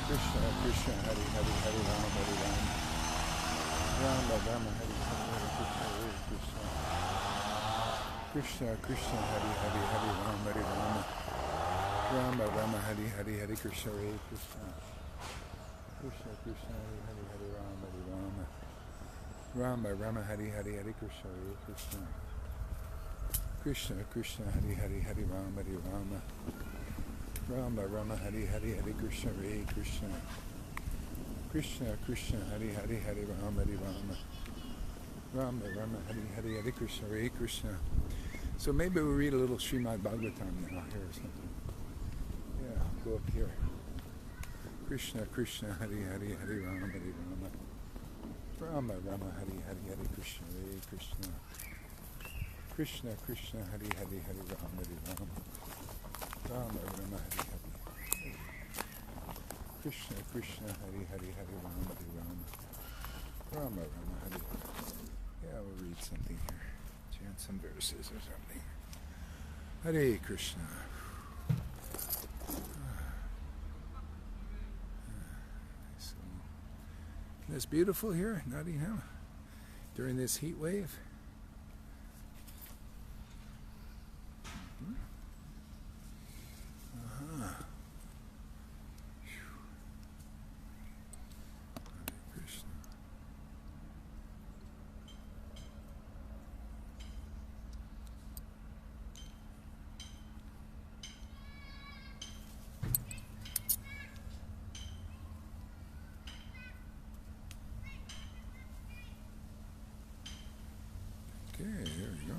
Krishna, Krishna, Hare Hare. Hare Rama, Hare Rama. Rama, Rama, Hare Hare, Hare Krishna, Hare Krishna. Krishna, Krishna, Hare Hare, Hare Rama, Hare Rama. Rama, Rama, Hare Hare, Hare Krishna, Hare Krishna. Krishna, Krishna, Hare Hare, Hare Rama, Hare Rama. Rama, Rama, Hare Hare, Hare Krishna, Hare Krishna. Krishna, Krishna, Hare Hare, Hare Rama, Hare Rama. Rama, Rama, Hare Hare, Hare Krishna, Hare Krishna. Krishna, Krishna, Hare Hare, Hare Rama, Hare Rama. Rama, Rama, Hare Hare, Hare Krishna, Hare Krishna. Krishna, Krishna, Hare Hare, Hare Rama, Hare Rama. Rama, Rama, Hare Hare, Hare Krishna, Hare Krishna. So maybe we'll read a little Srimad Bhagavatam now here or something. Yeah, I'll go up here. Krishna, Krishna, Hare Hare, Hare Rama, Hare Rama. Rama, Rama, Hare Hare, Hare Krishna, Hare Krishna. Krishna, Krishna, Hare Hare, Hare Rama, Hare Rama. Rama, Rama, Hare Hare. Krishna, Krishna, Hare Hare, Hare Rama, Hare Rama. Rama, Rama, Hare Hare. Yeah, we'll read something here. Chant some verses or something. Hare Krishna. Isn't this beautiful here, Nottingham, during this heat wave? Okay, here we go.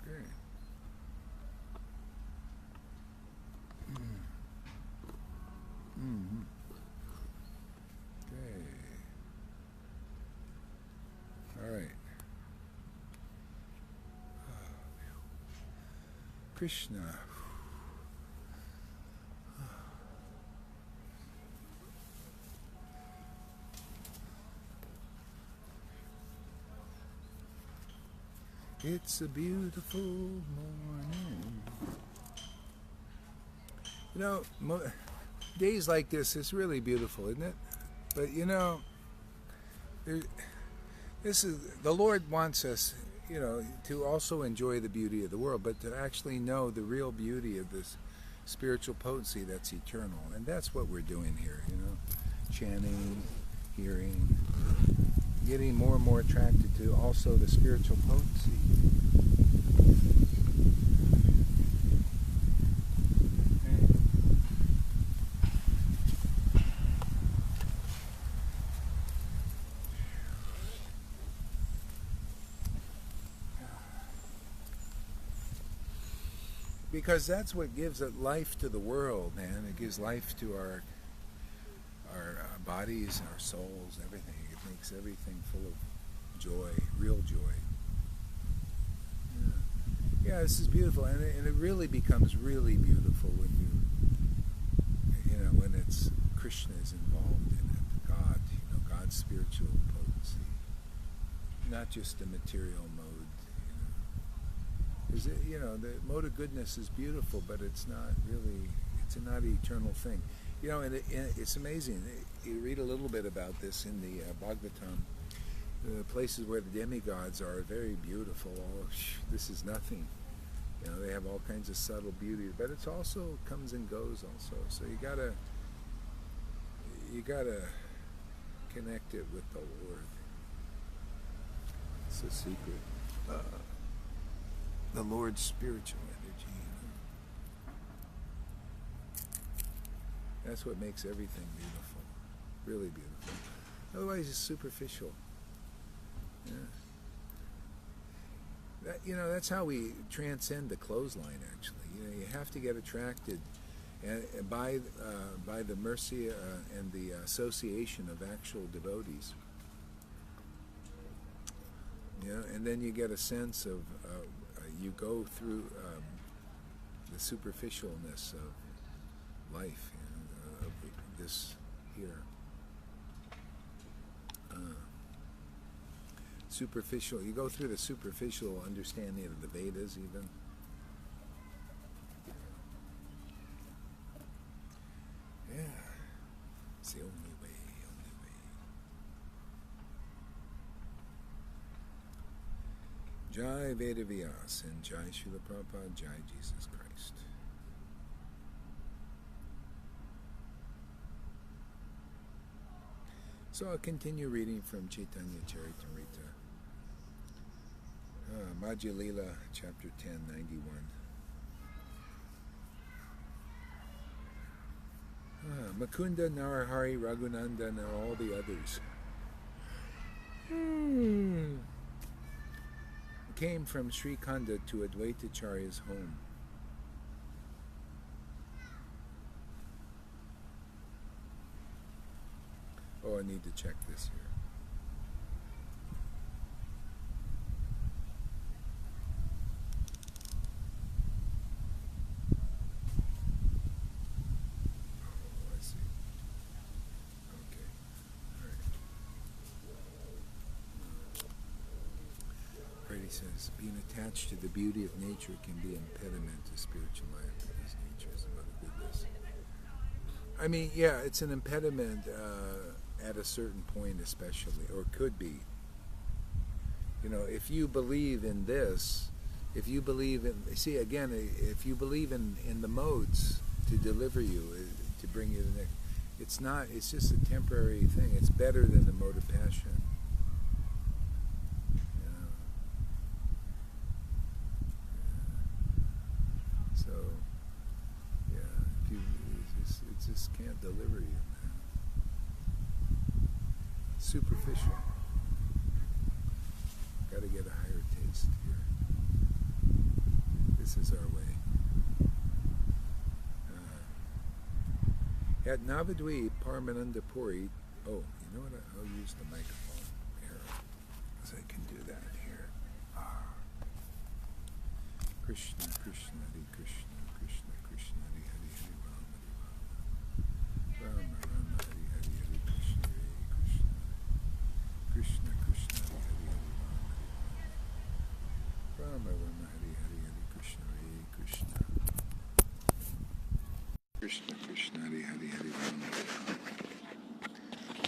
Okay. All right. Krishna. It's a beautiful morning. You know, days like this is really beautiful, isn't it? But you know, this is the Lord wants us, you know, to also enjoy the beauty of the world, but to actually know the real beauty of this spiritual potency that's eternal, and that's what we're doing here. You know, chanting, hearing, getting more and more attracted to also the spiritual potency. Because that's what gives it life to the world, man. It gives life to our bodies, our souls, everything. It makes everything full of joy, real joy. Yeah, this is beautiful, and it really becomes really beautiful when you know, when it's Krishna is involved in it, God, you know, God's spiritual potency, not just the material mode. Because, you know, the mode of goodness is beautiful, but it's not really, it's not an eternal thing. You know, and it's amazing. You read a little bit about this in the Bhagavatam. The places where the demigods are very beautiful. Oh, this is nothing. You know, they have all kinds of subtle beauty, but it's also comes and goes also. So you gotta connect it with the Lord. It's a secret. The Lord's spiritual energy. That's what makes everything beautiful. Really beautiful. Otherwise it's superficial. Yeah. That's how we transcend the clothesline, actually. You have to get attracted by the mercy and the association of actual devotees. And then you get a sense of, you go through the superficialness of life, of this here. Superficial. You go through the superficial understanding of the Vedas, even. Yeah, it's the only way. Jai Veda Vyas and Jai Srila Prabhupada, Jai Jesus Christ. So I'll continue reading from Caitanya-caritāmṛta. Madhya Lila, chapter 10, 91. Mukunda, Narahari, Raghunanda, and all the others came from Sri Khanda to Advaitacharya's home. Oh, I need to check this here. He says, being attached to the beauty of nature can be an impediment to spiritual life because nature is about goodness. I mean, yeah, it's an impediment at a certain point especially, or could be. If you believe in this, if you believe in, see again, if you believe in the modes to deliver you, to bring you to the next, it's just a temporary thing. It's better than the mode of passion. Can't deliver you, man. Superficial. Got to get a higher taste here. This is our way. At Navadvip, Paramanandapuri. Oh, you know what? I'll use the microphone here, because I can do that here. Krishna, Krishna, Hare Krishna, Krishna, Krishna, Hare Hare, Hare Rama, Hare Rama, Rama, Rama, Hare Hare, Hare Krishna, Krishna, Krishna, Hare Hare, Hare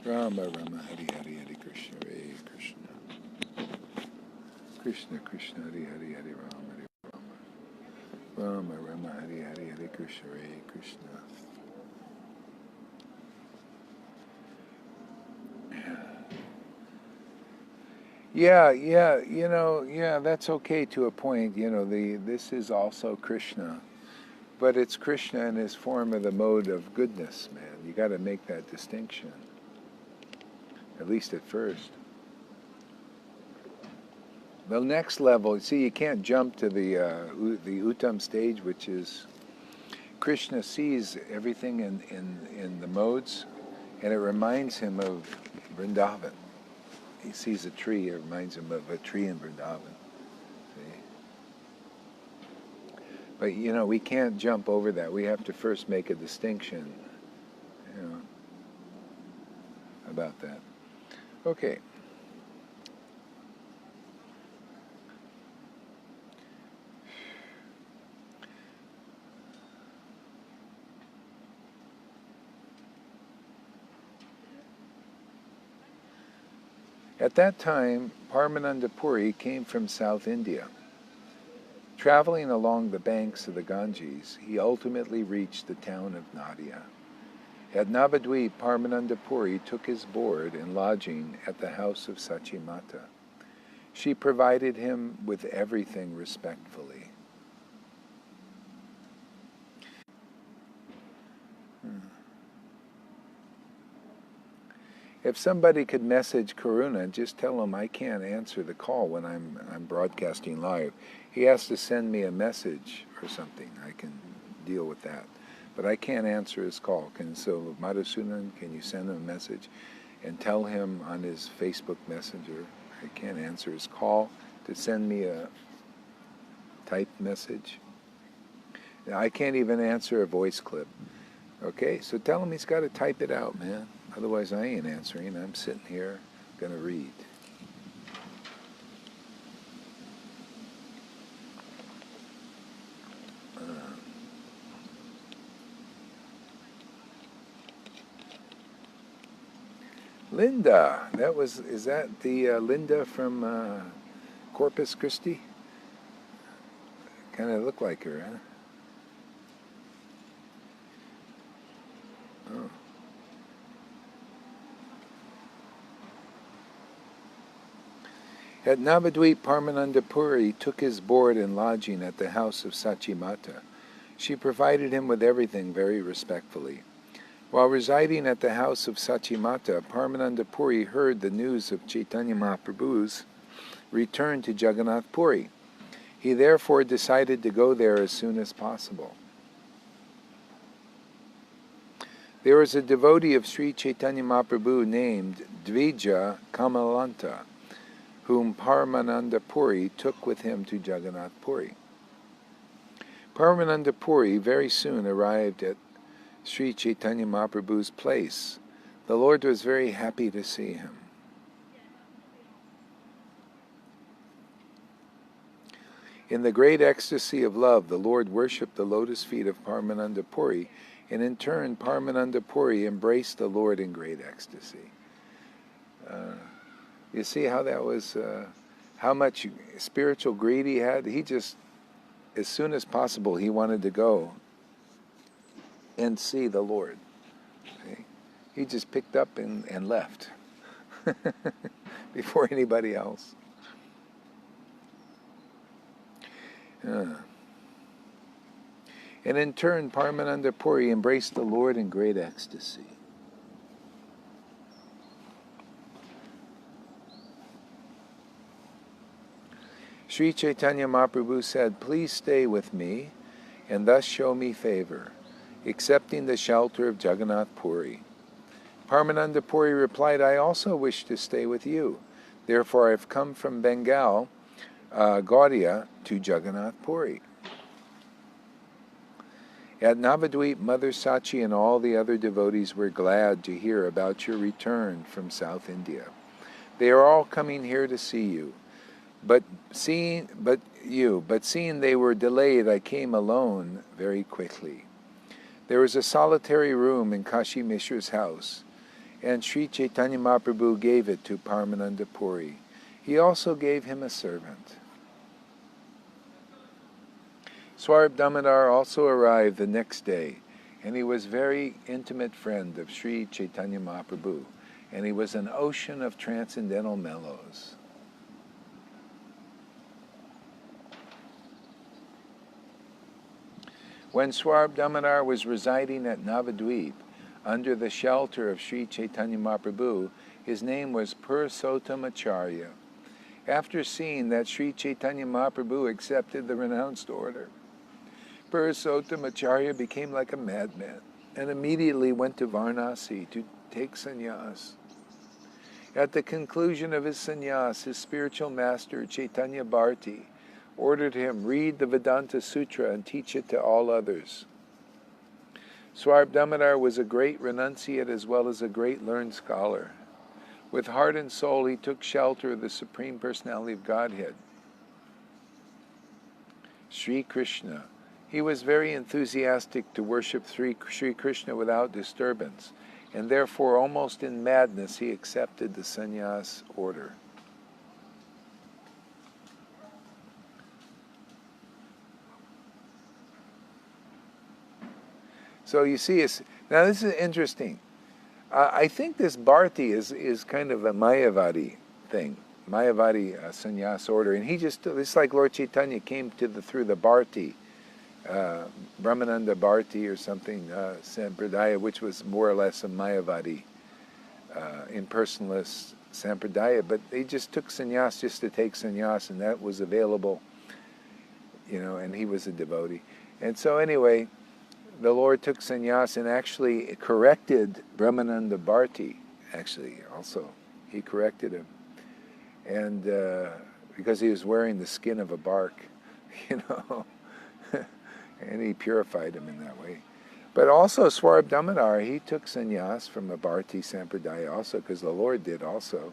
Rama, Rama, Hare Hare, Hare Krishna, Krishna, Krishna, Krishna, Hare Hare, Hare Rama, Rama, Hare Hare, Hare Krishna, Krishna, Krishna, Krishna, Hare Hare, Hare Rama, Rama, Rama, Hare Hare, Hare Krishna, Krishna. Yeah, that's okay to a point. This is also Krishna, but it's Krishna in his form of the mode of goodness, man. You got to make that distinction, at least at first. The next level, see, you can't jump to the Uttam stage, which is Krishna sees everything in the modes, and it reminds him of Vrindavan. He sees a tree, it reminds him of a tree in Vrindavan. See? But, we can't jump over that. We have to first make a distinction, about that. Okay. At that time, Paramananda Puri came from South India. Traveling along the banks of the Ganges, he ultimately reached the town of Nadia. At Navadvip, Paramananda Puri took his board and lodging at the house of Sachimata. She provided him with everything respectfully. If somebody could message Karuna, just tell him I can't answer the call when I'm broadcasting live. He has to send me a message or something. I can deal with that. But I can't answer his call. So Madhusudan, can you send him a message and tell him on his Facebook Messenger, I can't answer his call, to send me a typed message. I can't even answer a voice clip. Okay, so tell him he's got to type it out, man. Otherwise I ain't answering. I'm sitting here going to read. Linda, is that the Linda from Corpus Christi? Kind of look like her, huh? Oh. At Navadvip, Paramananda Puri took his board and lodging at the house of Sachimata. She provided him with everything very respectfully. While residing at the house of Sachimata, Paramananda Puri heard the news of Chaitanya Mahaprabhu's return to Jagannath Puri. He therefore decided to go there as soon as possible. There was a devotee of Sri Chaitanya Mahaprabhu named Dvija Kamalanta, whom Paramananda Puri took with him to Jagannath Puri. Paramananda Puri very soon arrived at Sri Chaitanya Mahaprabhu's place. The Lord was very happy to see him. In the great ecstasy of love, the Lord worshipped the lotus feet of Paramananda Puri, and in turn, Paramananda Puri embraced the Lord in great ecstasy. You see how that was, how much spiritual greed he had? He just, as soon as possible, he wanted to go and see the Lord. Okay? He just picked up and left before anybody else. And in turn, Paramananda Puri embraced the Lord in great ecstasy. Sri Chaitanya Mahaprabhu said, "Please stay with me and thus show me favor, accepting the shelter of Jagannath Puri." Paramananda Puri replied, "I also wish to stay with you. Therefore I have come from Bengal, Gaudiya, to Jagannath Puri." At Navadvip, Mother Sachi and all the other devotees were glad to hear about your return from South India. They are all coming here to see you. But seeing they were delayed, I came alone very quickly. There was a solitary room in Kashi Mishra's house, and Sri Chaitanya Mahaprabhu gave it to Paramananda Puri. He also gave him a servant. Swarab Damodar also arrived the next day, and he was a very intimate friend of Sri Chaitanya Mahaprabhu, and he was an ocean of transcendental mellows. When Swarab Damodar was residing at Navadvip, under the shelter of Sri Chaitanya Mahaprabhu, his name was Purushottamacharya. After seeing that Sri Chaitanya Mahaprabhu accepted the renounced order, Purushottamacharya became like a madman and immediately went to Varanasi to take sannyas. At the conclusion of his sannyas, his spiritual master, Chaitanya Bharti, ordered him, read the Vedanta Sutra and teach it to all others. Swarab Damodar was a great renunciate as well as a great learned scholar. With heart and soul, he took shelter of the Supreme Personality of Godhead, Sri Krishna. He was very enthusiastic to worship Sri Krishna without disturbance, and therefore almost in madness he accepted the sannyas order. So you see, now this is interesting. I think this Bharti is kind of a Mayavadi thing, Mayavadi sannyas order, and it's like Lord Chaitanya came through the Bharti, Brahmananda Bharti or something, Sampradaya, which was more or less a Mayavadi, impersonalist Sampradaya, but they just took sannyas just to take sannyas, and that was available, and he was a devotee. And so anyway, the Lord took sannyas and actually corrected Brahmananda Bharti, actually also. He corrected him. And because he was wearing the skin of a bark, and he purified him in that way. But also Swarab Damodar, he took sannyas from a Bharti Sampradaya also, because the Lord did also.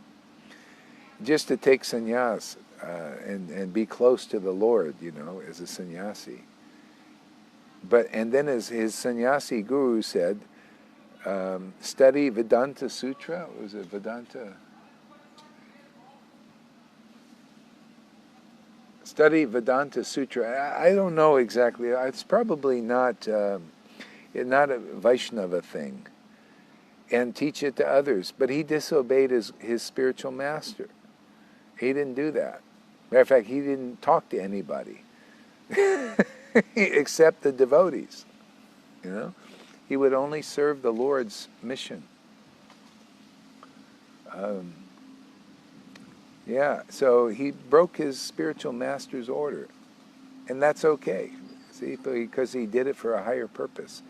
Just to take sannyas and be close to the Lord, as a sannyasi. And then his sannyasi guru said, study Vedanta Sutra. Was it Vedanta? Study Vedanta Sutra. I don't know exactly. It's probably not a Vaishnava thing. And teach it to others. But he disobeyed his spiritual master. He didn't do that. Matter of fact, he didn't talk to anybody. Except the devotees, He would only serve the Lord's mission. So he broke his spiritual master's order. And that's okay, see, because he did it for a higher purpose.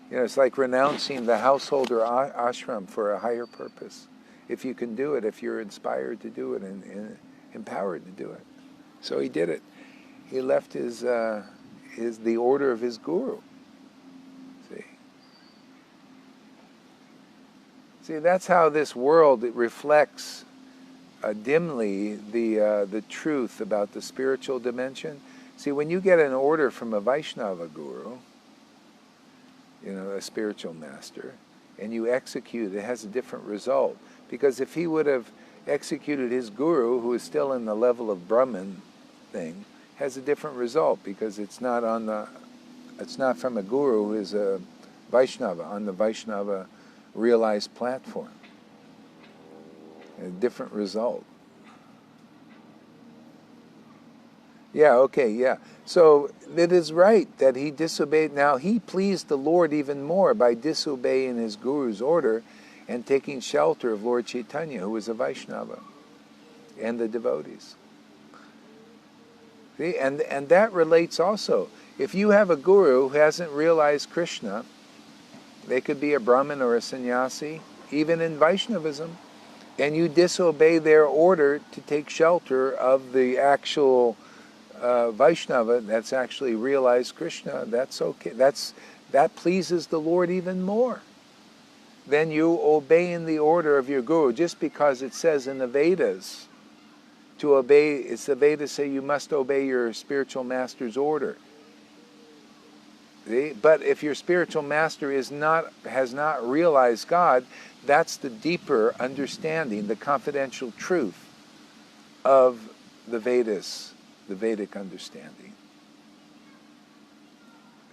It's like renouncing the householder ashram for a higher purpose. If you can do it, if you're inspired to do it and empowered to do it. So he did it. He left the order of his guru. See, that's how this world reflects dimly the truth about the spiritual dimension. See, when you get an order from a Vaishnava guru, a spiritual master, and you execute, it has a different result. Because if he would have executed his guru, who is still in the level of Brahman thing, has a different result, because it's not from a guru who is a Vaishnava, on the Vaishnava realized platform. A different result. So it is right that he disobeyed. Now he pleased the Lord even more by disobeying his guru's order and taking shelter of Lord Chaitanya, who was a Vaishnava, and the devotees. See? And that relates also. If you have a guru who hasn't realized Krishna, they could be a Brahmin or a sannyasi, even in Vaishnavism, and you disobey their order to take shelter of the actual Vaishnava that's actually realized Krishna, that's okay. That pleases the Lord even more. Then you obey in the order of your guru, just because it says in the Vedas, to obey, it's the Vedas say you must obey your spiritual master's order. See? But if your spiritual master has not realized God, that's the deeper understanding, the confidential truth of the Vedas, the Vedic understanding.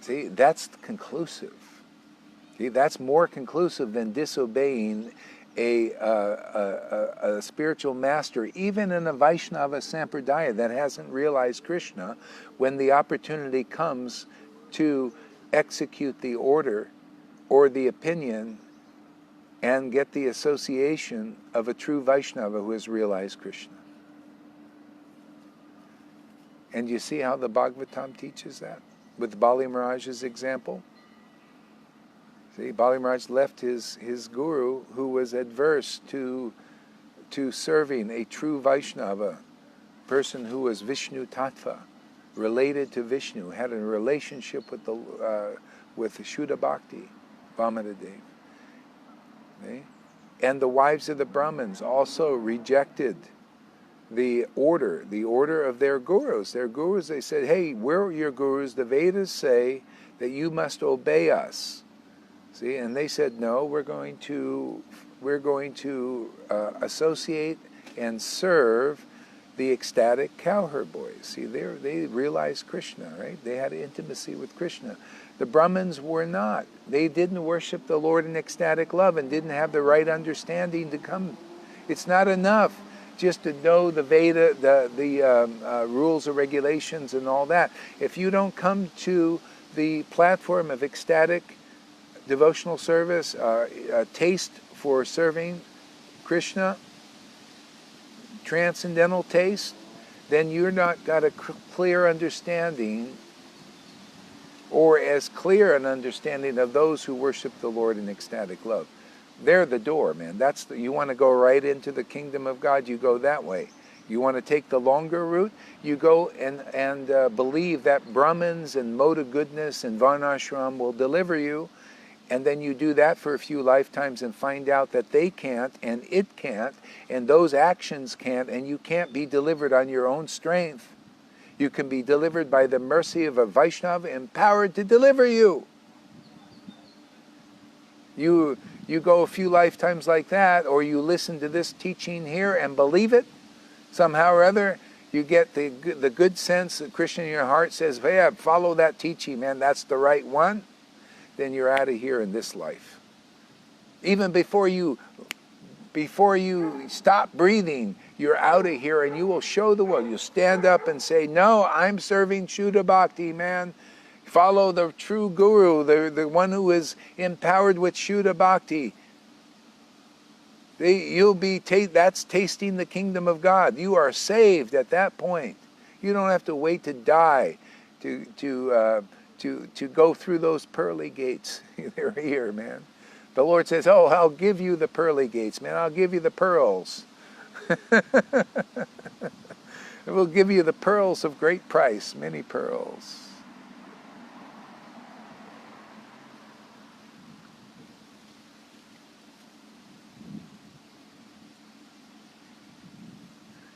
See, that's conclusive. See, that's more conclusive than disobeying a spiritual master, even in a Vaishnava Sampradaya that hasn't realized Krishna, when the opportunity comes to execute the order or the opinion and get the association of a true Vaishnava who has realized Krishna. And you see how the Bhagavatam teaches that? With Bali Maharaj's example? See, Bali Maharaj left his guru who was adverse to serving a true Vaishnava, person who was Vishnu Tattva, related to Vishnu, had a relationship with the Shuddha Bhakti, Vamanadev. Okay? And the wives of the Brahmins also rejected the order of their gurus. Their gurus, they said, hey, we're your gurus. The Vedas say that you must obey us. See, and they said, no, we're going to associate and serve the ecstatic cowherd boys. See, they realized Krishna, right? They had intimacy with Krishna. The Brahmins were not. They didn't worship the Lord in ecstatic love and didn't have the right understanding to come. It's not enough just to know the Veda, the rules and regulations and all that. If you don't come to the platform of ecstatic devotional service, a taste for serving Krishna, transcendental taste, then you're not got a clear understanding, or as clear an understanding of those who worship the Lord in ecstatic love. They're the door, man. You want to go right into the kingdom of God, you go that way. You want to take the longer route, you go and believe that Brahmins and mode of goodness and Varnashram will deliver you, and then you do that for a few lifetimes and find out that they can't, and it can't, and those actions can't, and you can't be delivered on your own strength. You can be delivered by the mercy of a Vaishnava empowered to deliver you. You go a few lifetimes like that, or you listen to this teaching here and believe it, somehow or other, you get the good sense that Krishna in your heart says, hey, follow that teaching, man, that's the right one. Then you're out of here in this life. Even before you stop breathing, you're out of here, and you will show the world. You'll stand up and say, no, I'm serving Shuddha Bhakti, man. Follow the true Guru, the one who is empowered with Shuddha Bhakti. That's tasting the kingdom of God. You are saved at that point. You don't have to wait to die to go through those pearly gates. They're here, man. The Lord says, oh, I'll give you the pearly gates, man. I'll give you the pearls. We'll give you the pearls of great price, many pearls.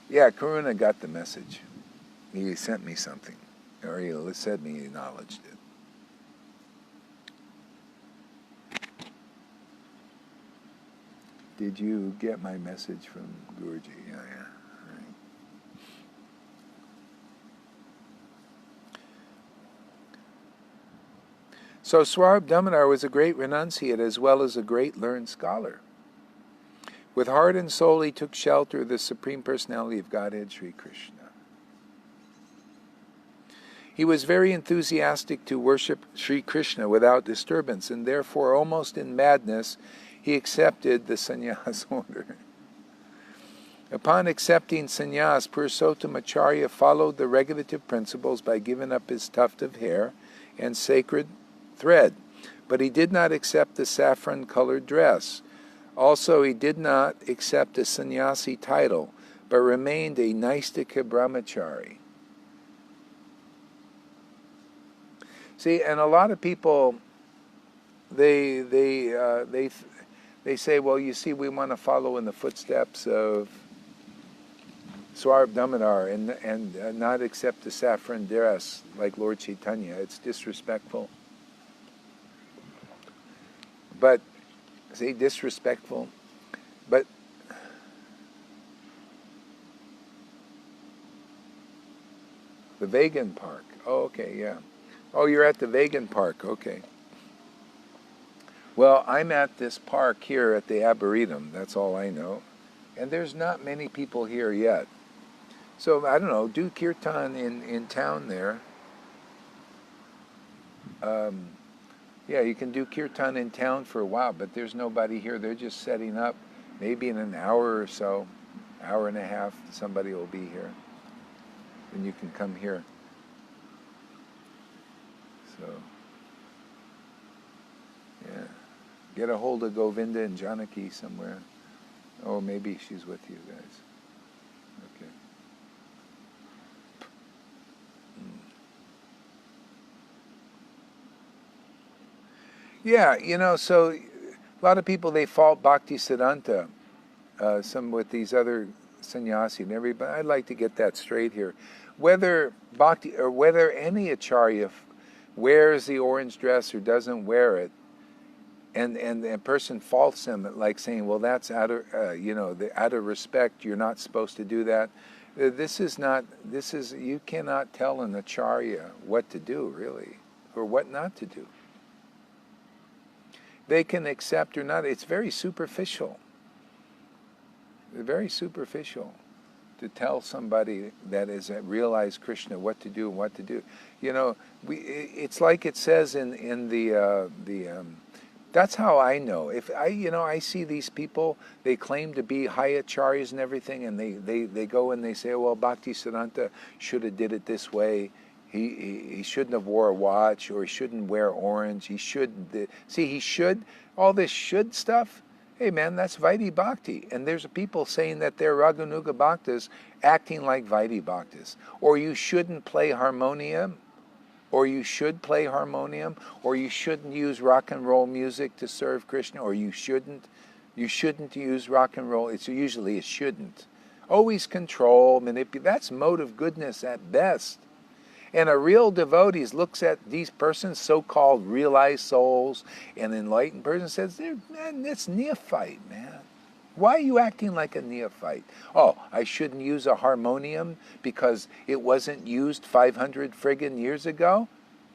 Yeah, Karuna got the message. He sent me something. Or he said he acknowledged it. Did you get my message from Guruji? Yeah. All right. So Swarab Damodar was a great renunciate as well as a great learned scholar. With heart and soul he took shelter of the Supreme Personality of Godhead, Sri Krishna. He was very enthusiastic to worship Sri Krishna without disturbance, and therefore, almost in madness, he accepted the sannyas order. Upon accepting sannyas, Purushottam Acharya followed the regulative principles by giving up his tuft of hair and sacred thread, but he did not accept the saffron-colored dress. Also, he did not accept a sannyasi title, but remained a Naistika brahmachari. See, and a lot of people, they say, well, you see, we want to follow in the footsteps of Swarab Damodar and not accept the saffron dress like Lord Chaitanya. It's disrespectful. But, see, disrespectful. But the Vegan Park. Oh, okay, yeah. Oh, you're at the Vegan Park, okay. Well, I'm at this park here at the Arboretum, that's all I know. And there's not many people here yet. So, I don't know, do kirtan in town there. Yeah, you can do kirtan in town for a while, but there's nobody here. They're just setting up. Maybe in an hour or so, hour and a half, somebody will be here. And you can come here. So, yeah. Get a hold of Govinda and Janaki somewhere. Oh, maybe she's with you guys. Okay. Yeah, you know, so a lot of people, they fault Bhakti Siddhanta, some with these other sannyasi and everybody. I'd like to get that straight here. Whether Bhakti, or whether any Acharya wears the orange dress or doesn't wear it, and a person faults him, like saying, well, that's out of, out of respect, you're not supposed to do that. You cannot tell an acharya what to do, really, or what not to do. They can accept or not. It's very superficial. Very superficial to tell somebody that is realized Krishna what to do and what to do. It's like it says in the that's how I know. If I see these people, they claim to be high acharyas and everything, and they go and they say, well, Bhaktisiddhanta should have did it this way. He shouldn't have wore a watch, or he shouldn't wear orange. He shouldn't. See, he should. All this should stuff. Hey man, that's Vaidhi Bhakti. And there's people saying that they're Raganuga Bhaktas acting like Vaidhi Bhaktas. Or you shouldn't play harmonium. Or you should play harmonium. Or you shouldn't use rock and roll music to serve Krishna. Or you shouldn't use rock and roll. It's usually a shouldn't. Always control, manipulate. That's mode of goodness at best. And a real devotee looks at these persons, so-called realized souls, and enlightened person, says, man, that's neophyte, man. Why are you acting like a neophyte? Oh, I shouldn't use a harmonium because it wasn't used 500 friggin' years ago?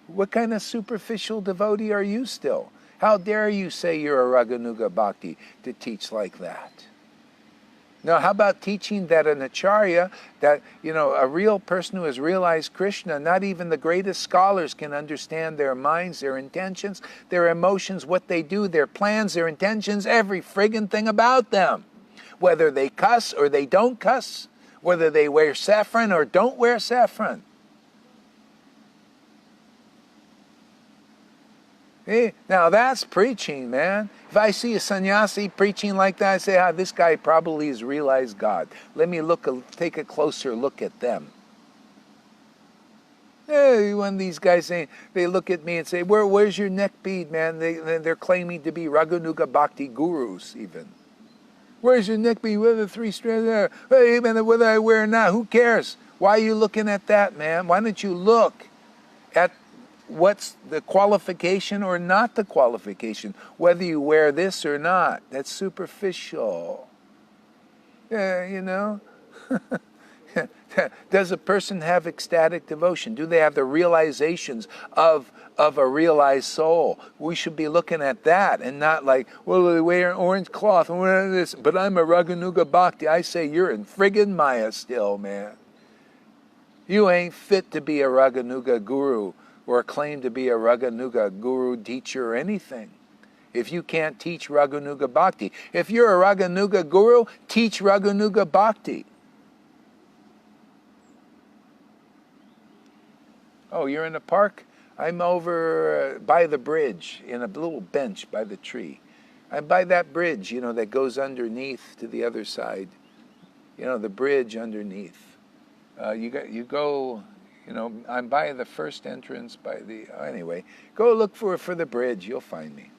What kind of superficial devotee are you still? How dare you say you're a Raganuga Bhakti to teach like that? Now, how about teaching that an acharya, that, a real person who has realized Krishna, not even the greatest scholars can understand their minds, their intentions, their emotions, what they do, their plans, their intentions, every friggin' thing about them. Whether they cuss or they don't cuss, whether they wear saffron or don't wear saffron. Now that's preaching, man. If I see a sannyasi preaching like that, I say, this guy probably has realized God. Let me take a closer look at them. When these guys say, they look at me and say, where's your neck bead, man? They're claiming to be Raganuga Bhakti gurus, even. Where's your neck bead? Where are the 3 strands there? Hey, man, whether I wear or not, who cares? Why are you looking at that, man? Why don't you look at what's the qualification or not the qualification, whether you wear this or not? That's superficial. Does a person have ecstatic devotion? Do they have the realizations of a realized soul? We should be looking at that and not like, well, they wear an orange cloth and wear this, but I'm a Raganuga Bhakti. I say you're in friggin' Maya still, man. You ain't fit to be a Raganuga guru, or claim to be a Raganuga guru, teacher, or anything. If you can't teach Raganuga Bhakti. If you're a Raganuga guru, teach Raganuga Bhakti. Oh, you're in a park? I'm over by the bridge, in a little bench by the tree. I'm by that bridge, that goes underneath to the other side. The bridge underneath. You go... I'm by the first entrance, anyway, go look for the bridge, you'll find me.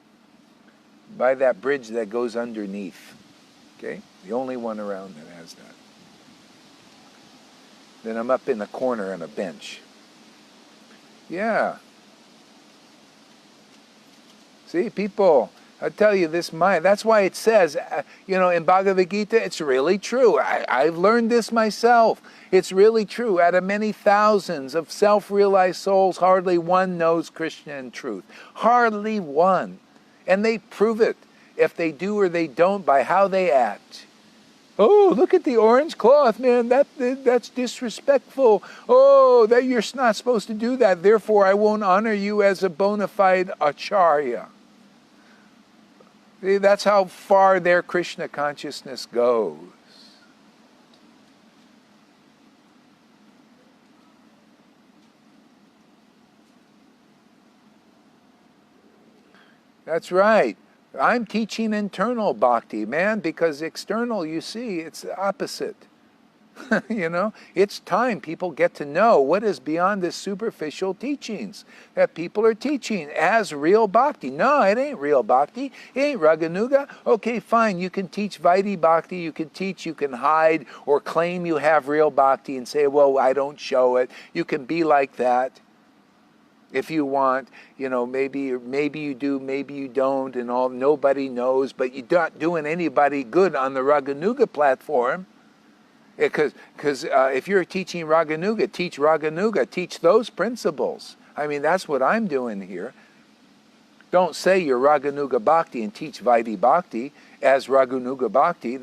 By that bridge that goes underneath, okay? The only one around that has that. Then I'm up in the corner on a bench. Yeah. See, people, I tell you this mind, that's why it says, in Bhagavad-Gita, it's really true. I've learned this myself. It's really true. Out of many thousands of self-realized souls, hardly one knows Krishna in truth. Hardly one. And they prove it, if they do or they don't, by how they act. Oh, look at the orange cloth, man. That's disrespectful. Oh, you're not supposed to do that. Therefore, I won't honor you as a bona fide acharya. See, that's how far their Krishna consciousness goes. That's right. I'm teaching internal bhakti, man, because external, you see, it's the opposite. It's time people get to know what is beyond the superficial teachings that people are teaching as real bhakti. No, it ain't real bhakti. It ain't Raganuga. Okay, fine. You can teach Vaidhi Bhakti. You can hide or claim you have real bhakti and say, well, I don't show it. You can be like that. If you want, maybe you do, maybe you don't, and all, nobody knows, but you're not doing anybody good on the Raganuga platform. Because if you're teaching Raganuga, teach those principles. I mean, that's what I'm doing here. Don't say you're Raganuga Bhakti and teach Vaidhi Bhakti as Raganuga Bhakti.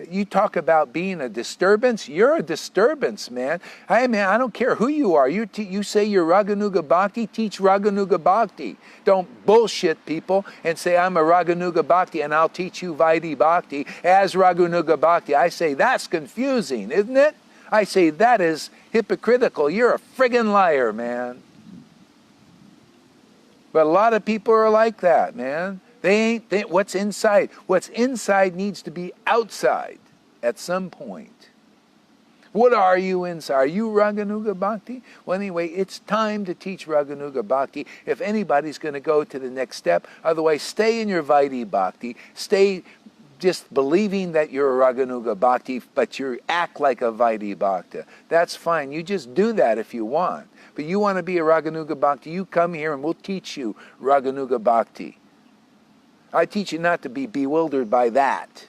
You talk about being a disturbance. You're a disturbance, man. I don't care who you are. You say you're Raganuga Bhakti, teach Raganuga Bhakti. Don't bullshit people and say I'm a Raganuga Bhakti and I'll teach you Vaidhi Bhakti as Raganuga Bhakti. I say that's confusing, isn't it? I say that is hypocritical. You're a friggin' liar, man. But a lot of people are like that, man. What's inside needs to be outside at some point. What are you inside? Are you Raganuga Bhakti? Well, anyway, it's time to teach Raganuga Bhakti if anybody's going to go to the next step. Otherwise, stay in your Vaidhi Bhakti. Stay just believing that you're a Raganuga Bhakti, but you act like a Vaidhi Bhakti. That's fine. You just do that if you want. But you want to be a Raganuga Bhakti, you come here and we'll teach you Raganuga Bhakti. I teach you not to be bewildered by that.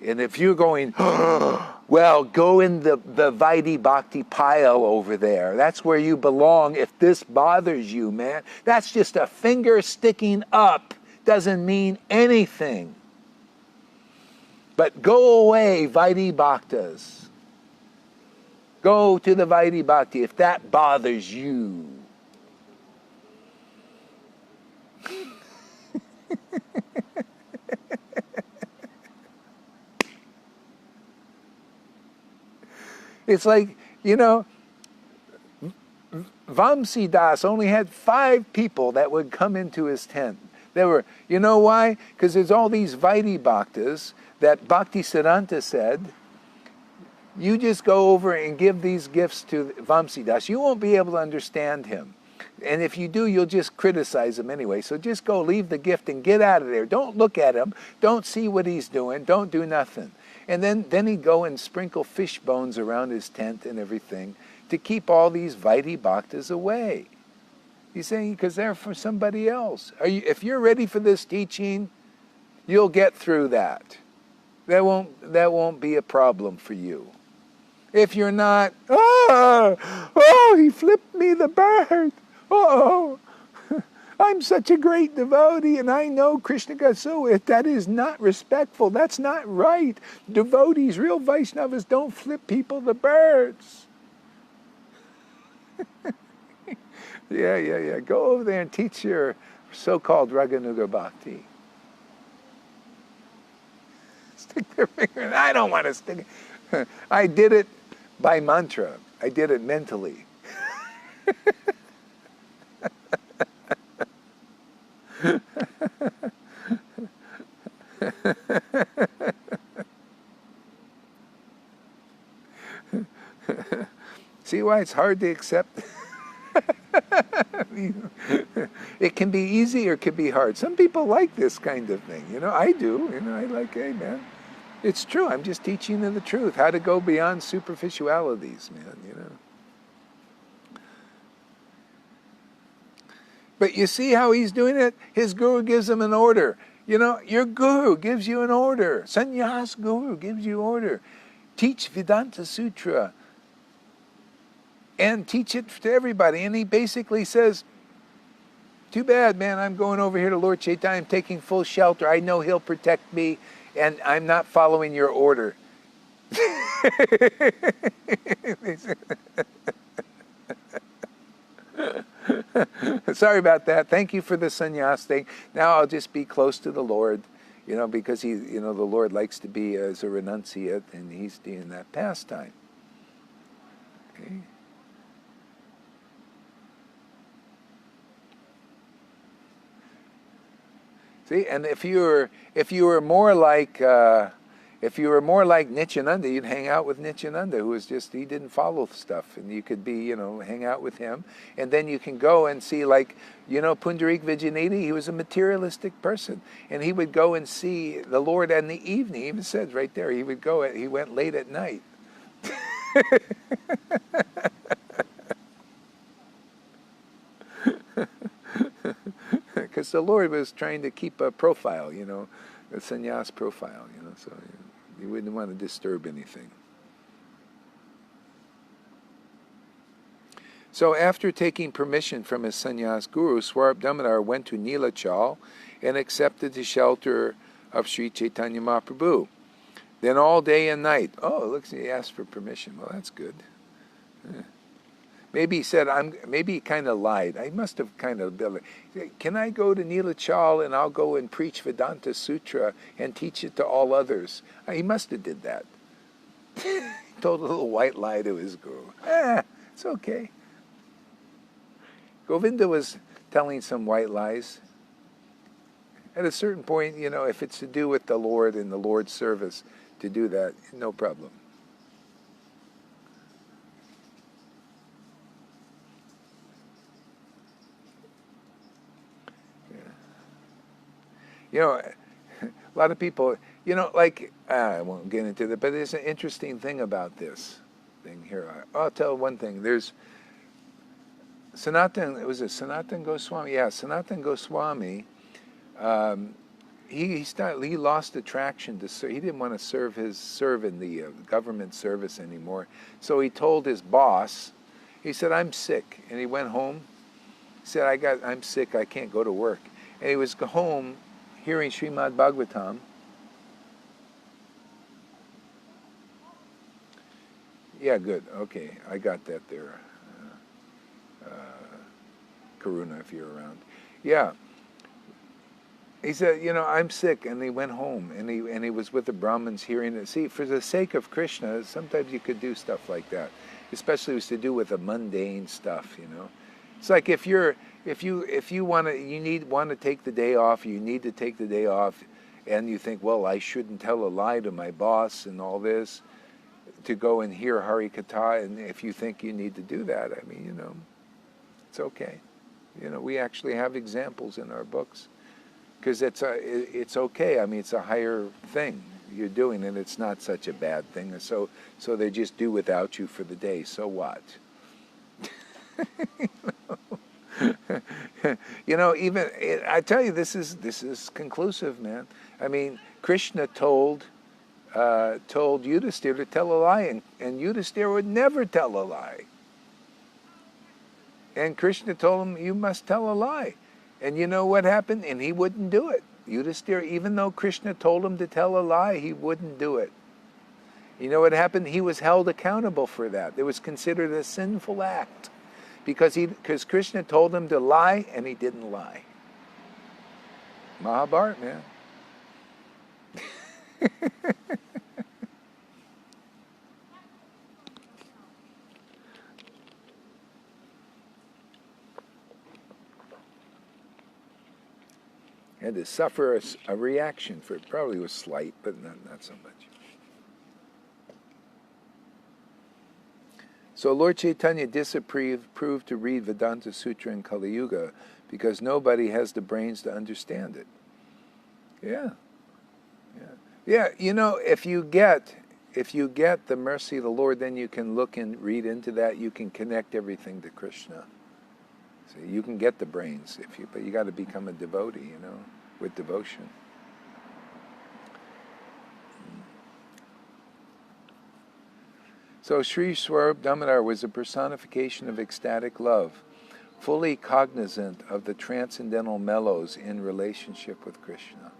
And if you're going, well, go in the Vaidhi Bhakti pile over there. That's where you belong if this bothers you, man. That's just a finger sticking up. Doesn't mean anything. But go away, Vaidhi Bhaktas. Go to the Vaidhi Bhakti if that bothers you. It's like, Vamsi Das only had 5 people that would come into his tent. There were, you know why? Because there's all these Vaidhi Bhaktas that Bhaktisiddhanta said, you just go over and give these gifts to Vamsi Das. You won't be able to understand him. And if you do, you'll just criticize him anyway. So just go, leave the gift and get out of there. Don't look at him. Don't see what he's doing. Don't do nothing. And then he'd go and sprinkle fish bones around his tent and everything to keep all these Vaidhi Bhaktas away. He's saying, because they're for somebody else. If you're ready for this teaching, you'll get through that. That won't be a problem for you. If you're not, he flipped me the bird. Oh, I'm such a great devotee and I know Krishna Gasu. That is not respectful. That's not right. Devotees, real Vaishnavas don't flip people the birds. Yeah. Go over there and teach your so-called Raganuga Bhakti. Stick their finger in. I don't want to stick it. I did it by mantra. I did it mentally. See why it's hard to accept? It can be easy or it can be hard. Some people like this kind of thing. I do. I like, hey, man. It's true. I'm just teaching them the truth. How to go beyond superficialities, man, But you see how he's doing it? His guru gives him an order. Your guru gives you an order. Sannyas guru gives you order. Teach Vedanta Sutra. And teach it to everybody. And he basically says, too bad, man. I'm going over here to Lord Chaitanya. I'm taking full shelter. I know he'll protect me. And I'm not following your order. Sorry about that. Thank you for the sannyas thing. Now I'll just be close to the Lord, because he, the Lord likes to be as a renunciate, and he's doing that pastime. Okay. See, and if you were more like Nityananda, you'd hang out with Nityananda, who was he didn't follow stuff, and you could be, hang out with him, and then you can go and see, Pundarik Vijayanidhi, he was a materialistic person, and he would go and see the Lord in the evening. He even says right there, he went late at night. because the Lord was trying to keep a profile, you know, a sannyas profile, you know, so you wouldn't want to disturb anything. So after taking permission from his sannyas guru, Swarup Damodar went to Nilachal and accepted the shelter of Sri Chaitanya Mahaprabhu. Then all day and night, oh, it looks like he asked for permission. Well, that's good. Yeah. Maybe he said, maybe he kind of lied. I must have kind of been like, can I go to Nilachal and I'll go and preach Vedanta Sutra and teach it to all others? He must have did that. He told a little white lie to his guru. It's okay. Govinda was telling some white lies. At a certain point, you know, if it's to do with the Lord and the Lord's service, to do that, no problem. Yeah. You know, a lot of people, you know, like, I won't get into that, but there's an interesting thing about this thing here. I'll tell one thing. There's Sanatan, was it Sanatan Goswami? Yeah, Sanatan Goswami, he lost attraction to serve. He didn't want to serve in the government service anymore. So he told his boss, he said, I'm sick. And he went home. He said, I'm sick, I can't go to work. And he was home hearing Srimad Bhagavatam. Yeah, good. Okay, I got that there. Karuna, if you're around. Yeah. He said, you know, I'm sick, and he went home, and he was with the Brahmins hearing it. See, for the sake of Krishna, sometimes you could do stuff like that, especially if it was to do with the mundane stuff, you know. It's like if you want to take the day off, you need to take the day off, and you think, well, I shouldn't tell a lie to my boss and all this, to go and hear Hari Katha, and if you think you need to do that, I mean, you know, it's okay. You know, we actually have examples in our books, because it's okay. I mean, it's a higher thing you're doing, and it's not such a bad thing. So they just do without you for the day. So what? You know, I tell you, this is conclusive, man. I mean, Krishna told Yudhisthira to tell a lie, and Yudhisthira would never tell a lie. And Krishna told him, you must tell a lie. And you know what happened? And he wouldn't do it. Yudhisthira, even though Krishna told him to tell a lie, he wouldn't do it. You know what happened? He was held accountable for that. It was considered a sinful act. Because Krishna told him to lie, and he didn't lie. Mahabharata, man. Had to suffer a reaction for it. Probably was slight, but not so much. So Lord Chaitanya disapproved to read Vedanta Sutra in Kali Yuga because nobody has the brains to understand it. Yeah. You know, if you get the mercy of the Lord, then you can look and read into that. You can connect everything to Krishna. See, you can get the brains but you got to become a devotee, you know, with devotion. So Sri Swarup Damodar was a personification of ecstatic love, fully cognizant of the transcendental mellows in relationship with Krishna.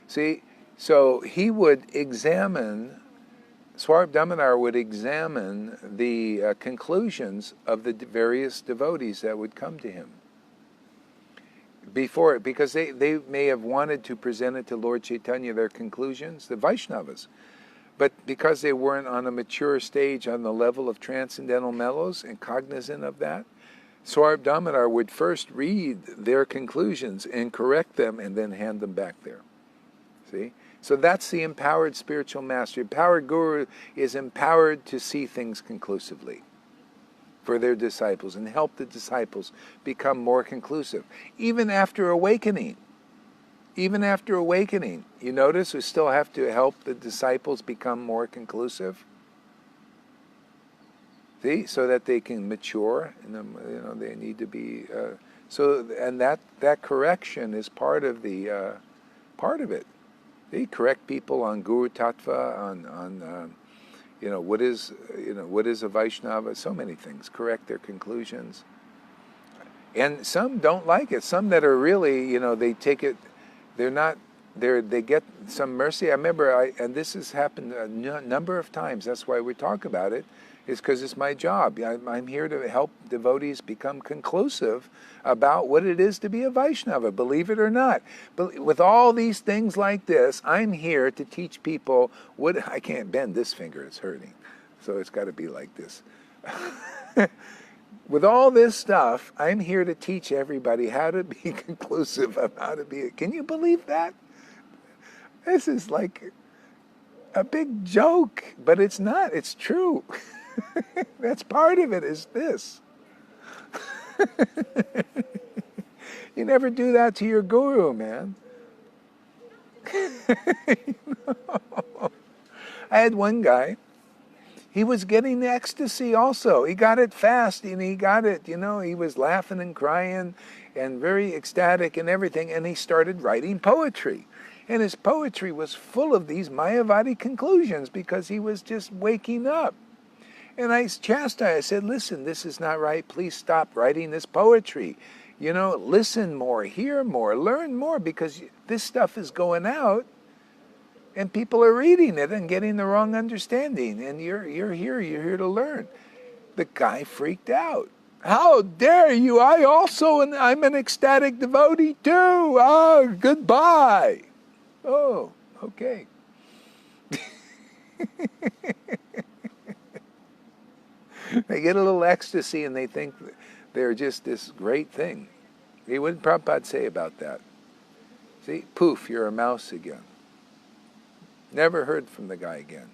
See, so he would Swarup Damodar would examine the conclusions of the various devotees that would come to him. Because they may have wanted to present it to Lord Chaitanya, their conclusions, the Vaishnavas, but because they weren't on a mature stage on the level of transcendental mellows and cognizant of that, Swarup Damodar would first read their conclusions and correct them and then hand them back there. See? So that's the empowered spiritual master. Empowered guru is empowered to see things conclusively for their disciples and help the disciples become more conclusive. Even after awakening, you notice we still have to help the disciples become more conclusive. See, so that they can mature, and they need to be. And that correction is part of it. They correct people on Guru Tattva, on what is a Vaishnava, so many things. Correct their conclusions, and some don't like it. Some that are really, they take it. They get some mercy. I remember, and this has happened a number of times. That's why we talk about it. Is because it's my job. I'm here to help devotees become conclusive about what it is to be a Vaishnava, believe it or not. But with all these things like this, I'm here to teach people what... I can't bend this finger, it's hurting. So it's got to be like this. With all this stuff, I'm here to teach everybody how to be conclusive, of how to be... Can you believe that? This is like a big joke, but it's not. It's true. That's part of it, is this. You never do that to your guru, man. I had one guy, he was getting ecstasy also. He got it fast, and he got it, he was laughing and crying and very ecstatic and everything, and he started writing poetry. And his poetry was full of these Mayavadi conclusions because he was just waking up. And I chastised, I said, listen, this is not right. Please stop writing this poetry. Listen more, hear more, learn more, because this stuff is going out and people are reading it and getting the wrong understanding. And you're here to learn. The guy freaked out. How dare you? I'm an ecstatic devotee too. Oh, goodbye. Oh, okay. They get a little ecstasy and they think they're just this great thing. See, what did Prabhupada say about that? See, poof, you're a mouse again. Never heard from the guy again.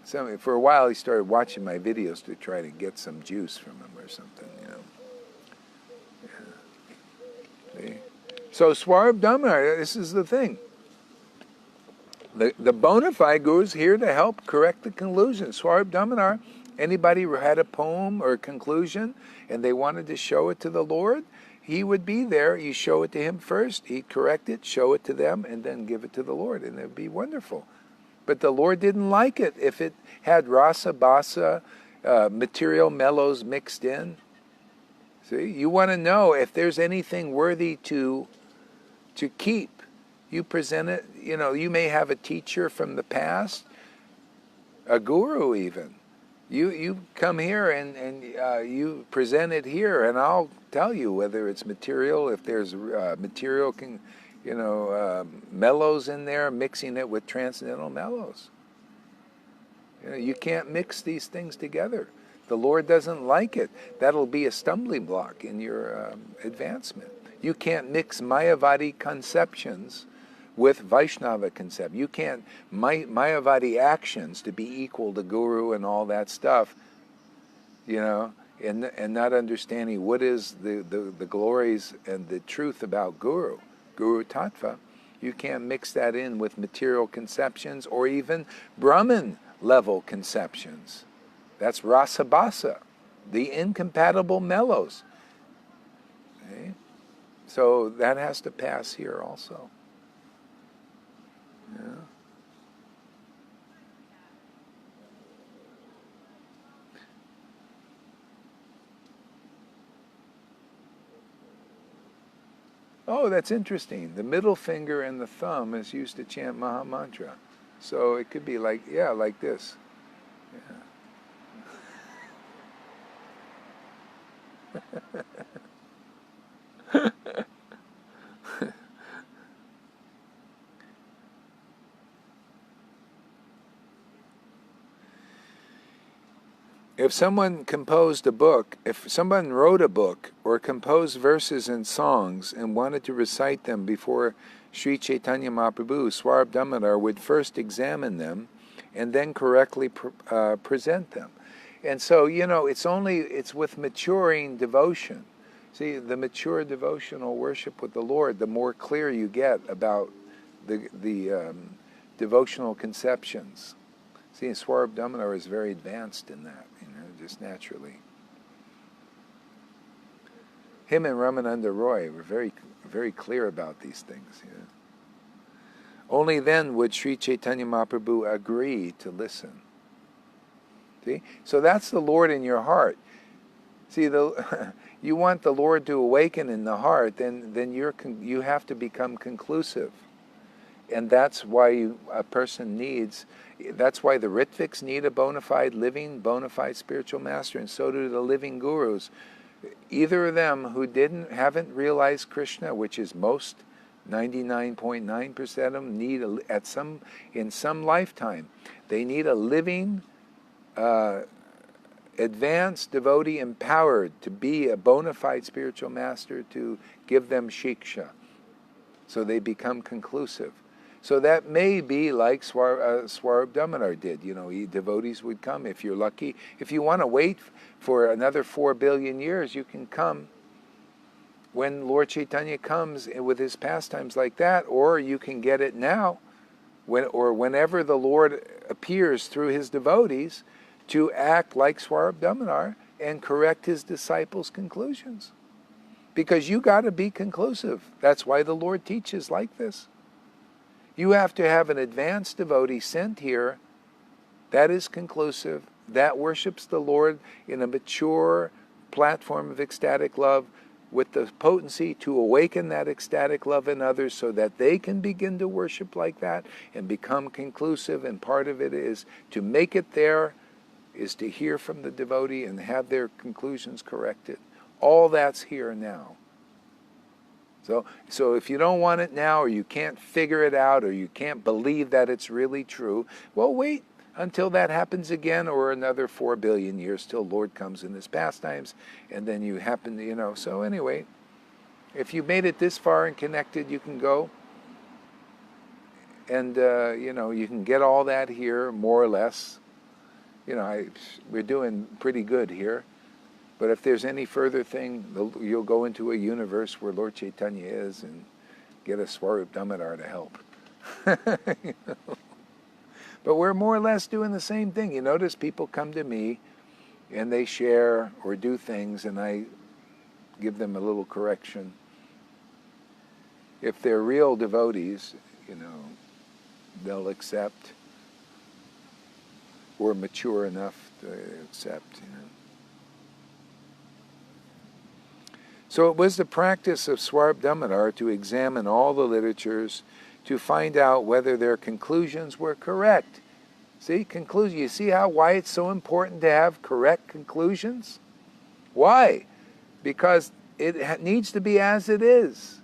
So for a while he started watching my videos to try to get some juice from him or something, See? So Swarab Damar, this is the thing. The bona fide guru is here to help correct the conclusion. Swarab Damar, anybody who had a poem or a conclusion and they wanted to show it to the Lord, he would be there. You show it to him first, he'd correct it, show it to them, and then give it to the Lord, and it would be wonderful. But the Lord didn't like it if it had rasa, basa, material mellows mixed in. See, you want to know if there's anything worthy to keep. You present it, you may have a teacher from the past, a guru even. You come here and you present it here, and I'll tell you whether it's material, if there's material, mellows in there, mixing it with transcendental mellows. You can't mix these things together. The Lord doesn't like it. That'll be a stumbling block in your advancement. You can't mix Mayavadi conceptions with Vaishnava concept. You can't Mayavadi actions to be equal to Guru and all that stuff, and not understanding what is the glories and the truth about Guru Tattva. You can't mix that in with material conceptions or even Brahman level conceptions. That's rasabasa, the incompatible mellows. Okay? So that has to pass here also. Yeah. Oh, that's interesting. The middle finger and the thumb is used to chant Maha Mantra. So it could be like, like this. Yeah. If someone composed a book, if someone wrote a book or composed verses and songs and wanted to recite them before Sri Chaitanya Mahaprabhu, Swarab Damodar would first examine them and then correctly present them. And so, it's with maturing devotion. See, the mature devotional worship with the Lord, the more clear you get about the devotional conceptions. See, Swarup Damodar is very advanced in that, just naturally. Him and Ramananda Roy were very, very clear about these things. Only then would Sri Chaitanya Mahaprabhu agree to listen. See? So that's the Lord in your heart. See, you want the Lord to awaken in the heart, then you have to become conclusive. And that's why a person needs, that's why the Ritviks need a bona fide spiritual master, and so do the living gurus. Either of them who haven't realized Krishna, which is most 99.9% of them need in some lifetime, they need a living, advanced devotee empowered to be a bona fide spiritual master to give them shiksha, so they become conclusive. So that may be like Swarup Damodar did. Devotees would come if you're lucky. If you want to wait for another 4 billion years, you can come when Lord Chaitanya comes with his pastimes like that, or you can get it now, whenever the Lord appears through his devotees to act like Swarup Damodar and correct his disciples' conclusions. Because you got to be conclusive. That's why the Lord teaches like this. You have to have an advanced devotee sent here that is conclusive, that worships the Lord in a mature platform of ecstatic love with the potency to awaken that ecstatic love in others so that they can begin to worship like that and become conclusive. And part of it is to make it there, is to hear from the devotee and have their conclusions corrected. All that's here now. So if you don't want it now, or you can't figure it out, or you can't believe that it's really true, well, wait until that happens again, or another 4 billion years till Lord comes in his pastimes, and then you happen to, So anyway, if you made it this far and connected, you can go, and you can get all that here, more or less. We're doing pretty good here. But if there's any further thing, you'll go into a universe where Lord Chaitanya is and get a Swarup Damodar to help. But we're more or less doing the same thing. You notice people come to me and they share or do things, and I give them a little correction. If they're real devotees, they'll accept, or mature enough to accept, So it was the practice of Swarup Damodar to examine all the literatures to find out whether their conclusions were correct. See, conclusion. You see why it's so important to have correct conclusions? Why? Because it needs to be as it is.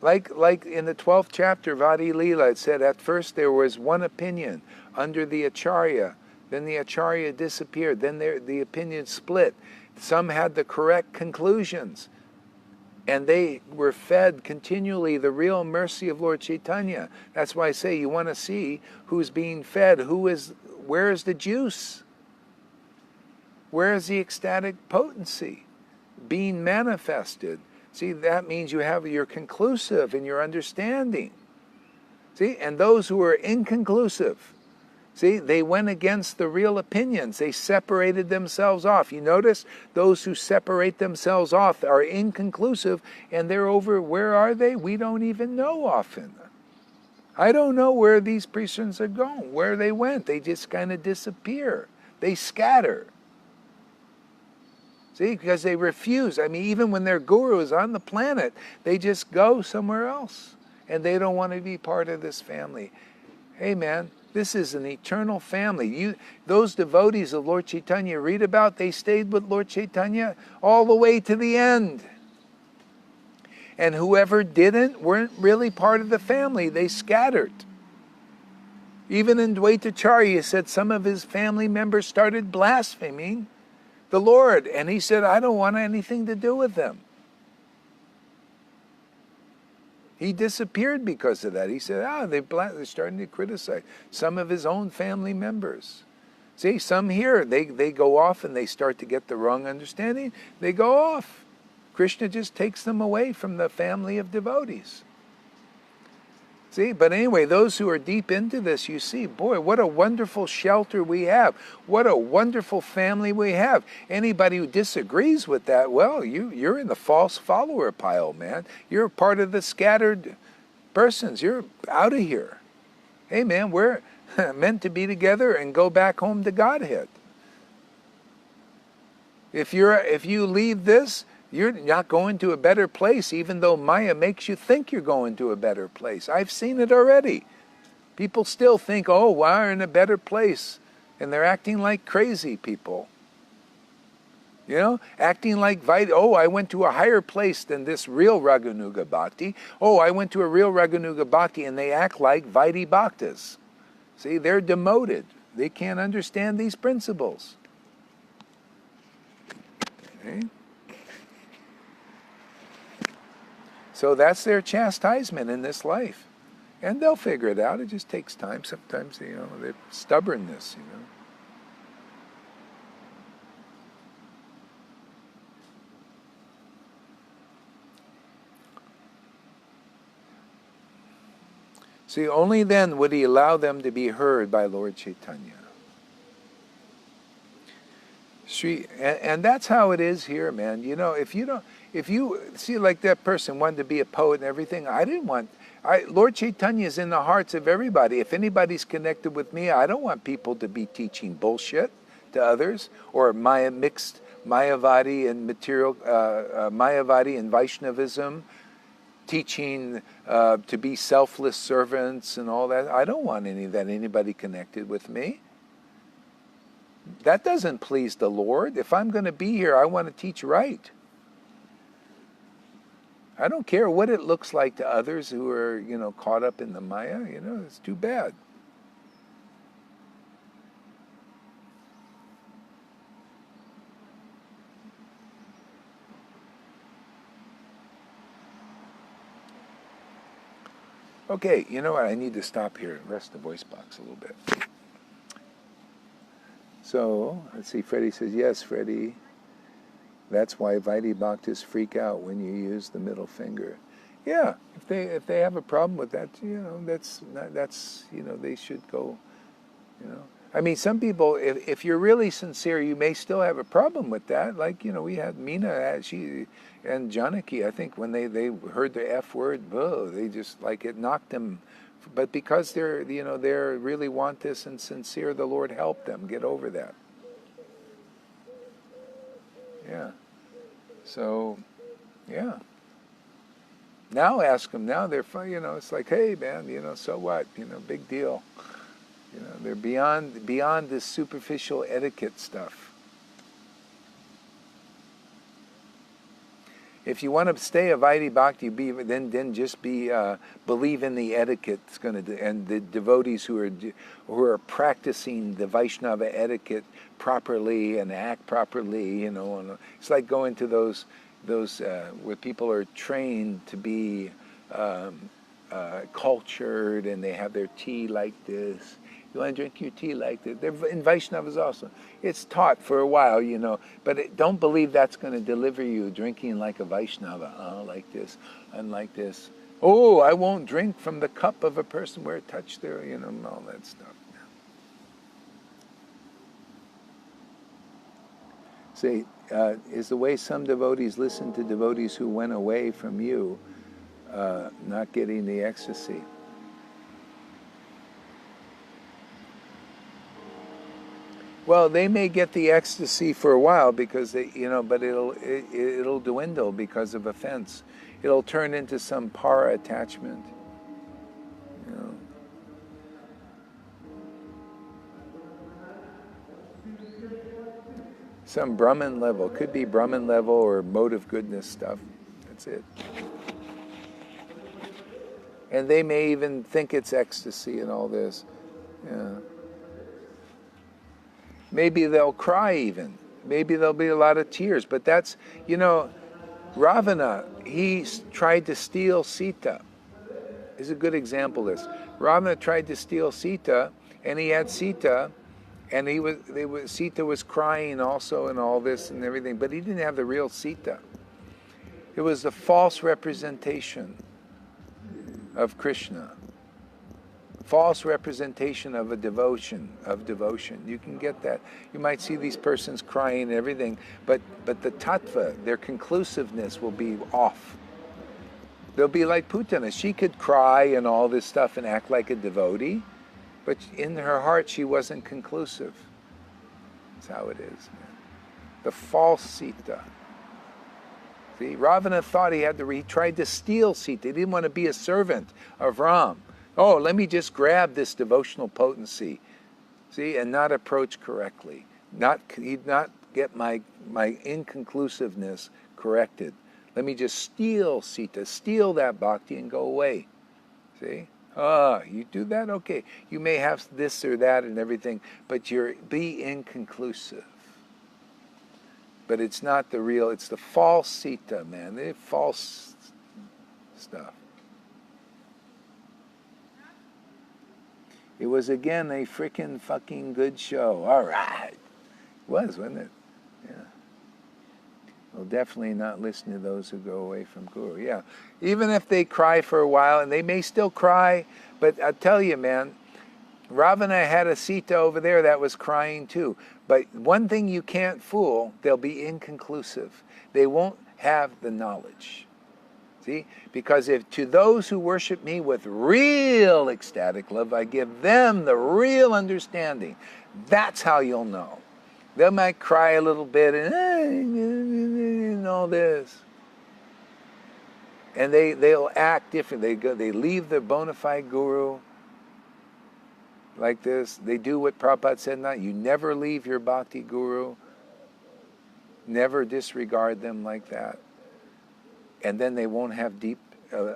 Like in the 12th chapter of Adi Leela, it said at first there was one opinion under the Acharya. Then the Acharya disappeared. Then the opinion split. Some had the correct conclusions. And they were fed continually the real mercy of Lord Chaitanya. That's why I say you want to see who's being fed. Where is the juice? Where is the ecstatic potency being manifested? See, that means you're conclusive in your understanding. See, and those who are inconclusive, see, they went against the real opinions. They separated themselves off. You notice those who separate themselves off are inconclusive, and they're over, where are they? We don't even know often. I don't know where these persons are going, where they went. They just kind of disappear. They scatter. See, because they refuse. Even when their guru is on the planet, they just go somewhere else, and they don't want to be part of this family. Hey, man. This is an eternal family. Those devotees of Lord Chaitanya read about, they stayed with Lord Chaitanya all the way to the end. And whoever didn't weren't really part of the family. They scattered. Even in Dvaitacharya, he said some of his family members started blaspheming the Lord. And he said, I don't want anything to do with them. He disappeared because of that. He said, they're starting to criticize some of his own family members. See, some here, they go off and they start to get the wrong understanding. They go off. Krishna just takes them away from the family of devotees. See, but anyway, those who are deep into this, you see, boy, what a wonderful shelter we have. What a wonderful family we have. Anybody who disagrees with that, well, you're in the false follower pile, man. You're part of the scattered persons. You're out of here. Hey, man, we're meant to be together and go back home to Godhead. If you leave this, you're not going to a better place, even though Maya makes you think you're going to a better place. I've seen it already. People still think, oh, we're in a better place. And they're acting like crazy people. You know, acting like, oh, I went to a higher place than this real Raganuga Bhakti. Oh, I went to a real Raganuga Bhakti, and they act like Vaidhi Bhaktas. See, they're demoted. They can't understand these principles. Okay? So that's their chastisement in this life. And they'll figure it out. It just takes time. Sometimes, their stubbornness, See, only then would he allow them to be heard by Lord Chaitanya. And that's how it is here, man. If you see, like that person wanted to be a poet and everything, Lord Chaitanya is in the hearts of everybody. If anybody's connected with me, I don't want people to be teaching bullshit to others, or mixed Mayavadi and Mayavadi and Vaishnavism, teaching to be selfless servants and all that. I don't want anybody connected with me. That doesn't please the Lord. If I'm going to be here, I want to teach right. I don't care what it looks like to others who are, caught up in the Maya. It's too bad. Okay, you know what? I need to stop here and rest the voice box a little bit. So, let's see, Freddie says, yes, Freddie, that's why Vaidhi Bhaktas freak out when you use the middle finger. Yeah, if they have a problem with that, they should go, I mean, some people, if you're really sincere, you may still have a problem with that. Like, we had Meena, and Janaki, I think when they heard the F word, they just, it knocked them. But because they really want this and sincere, the Lord helped them get over that. Yeah. So, yeah. Now ask them. Now they're fine. It's like, hey, man, so what? Big deal. They're beyond this superficial etiquette stuff. If you want to stay a Vaidhi Bhakti, then just believe in the etiquette. And the devotees who are practicing the Vaishnava etiquette properly and act properly. It's like going to those where people are trained to be cultured, and they have their tea like this. You want to drink your tea like this. They're in Vaishnavas also. It's taught for a while, but don't believe that's going to deliver you drinking like a Vaishnava, like this and like this. Oh, I won't drink from the cup of a person where it touched their, all that stuff. See, is the way some devotees listen to devotees who went away from you, not getting the ecstasy. Well, they may get the ecstasy for a while because but it'll dwindle because of offense. It'll turn into some para attachment. Some Brahman level. Could be Brahman level or mode of goodness stuff. That's it. And they may even think it's ecstasy and all this. Yeah. Maybe they'll cry even. Maybe there'll be a lot of tears. But that's, Ravana, he tried to steal Sita. Is a good example of this. Ravana tried to steal Sita, and he had Sita, and Sita was crying also and all this and everything, but he didn't have the real Sita. It was the false representation of Krishna. false representation of a devotion, You can get that. You might see these persons crying and everything, but the tattva, their conclusiveness will be off. They'll be like Putana. She could cry and all this stuff and act like a devotee, but in her heart she wasn't conclusive. That's how it is, man. The false Sita. See, Ravana thought he tried to steal Sita. He didn't want to be a servant of Ram. Oh, let me just grab this devotional potency, see, and not approach correctly. He'd not get my inconclusiveness corrected. Let me just steal Sita, steal that bhakti and go away. See? You do that? Okay. You may have this or that and everything, but be inconclusive. But it's not the real, it's the false Sita, man. They're false stuff. It was, again, a freaking fucking good show. All right. It was, wasn't it? Yeah. We'll definitely not listen to those who go away from Guru. Yeah. Even if they cry for a while, and they may still cry, but I tell you, man, Ravana had a Sita over there that was crying too. But one thing you can't fool, they'll be inconclusive. They won't have the knowledge. See? Because if to those who worship me with real ecstatic love, I give them the real understanding. That's how you'll know. They might cry a little bit and all this. And they'll act different. They leave their bona fide guru like this. They do what Prabhupada said, you never leave your bhakti guru. Never disregard them like that. And then they won't have deep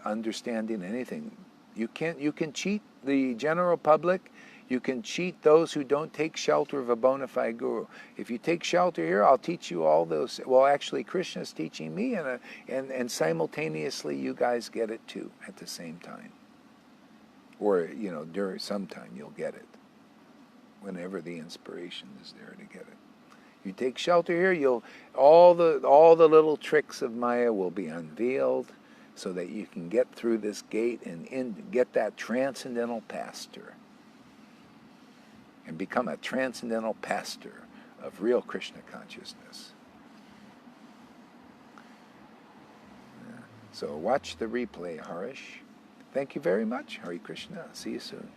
understanding anything. You can cheat the general public. You can cheat those who don't take shelter of a bona fide guru. If you take shelter here, I'll teach you all those. Well, actually, Krishna's teaching me, and simultaneously you guys get it too at the same time. Or, during some time you'll get it. Whenever the inspiration is there to get it. You take shelter here, all the little tricks of Maya will be unveiled, so that you can get through this gate and get that transcendental pastor, and become a transcendental pastor of real Krishna consciousness. So watch the replay, Harish. Thank you very much. Hare Krishna. See you soon.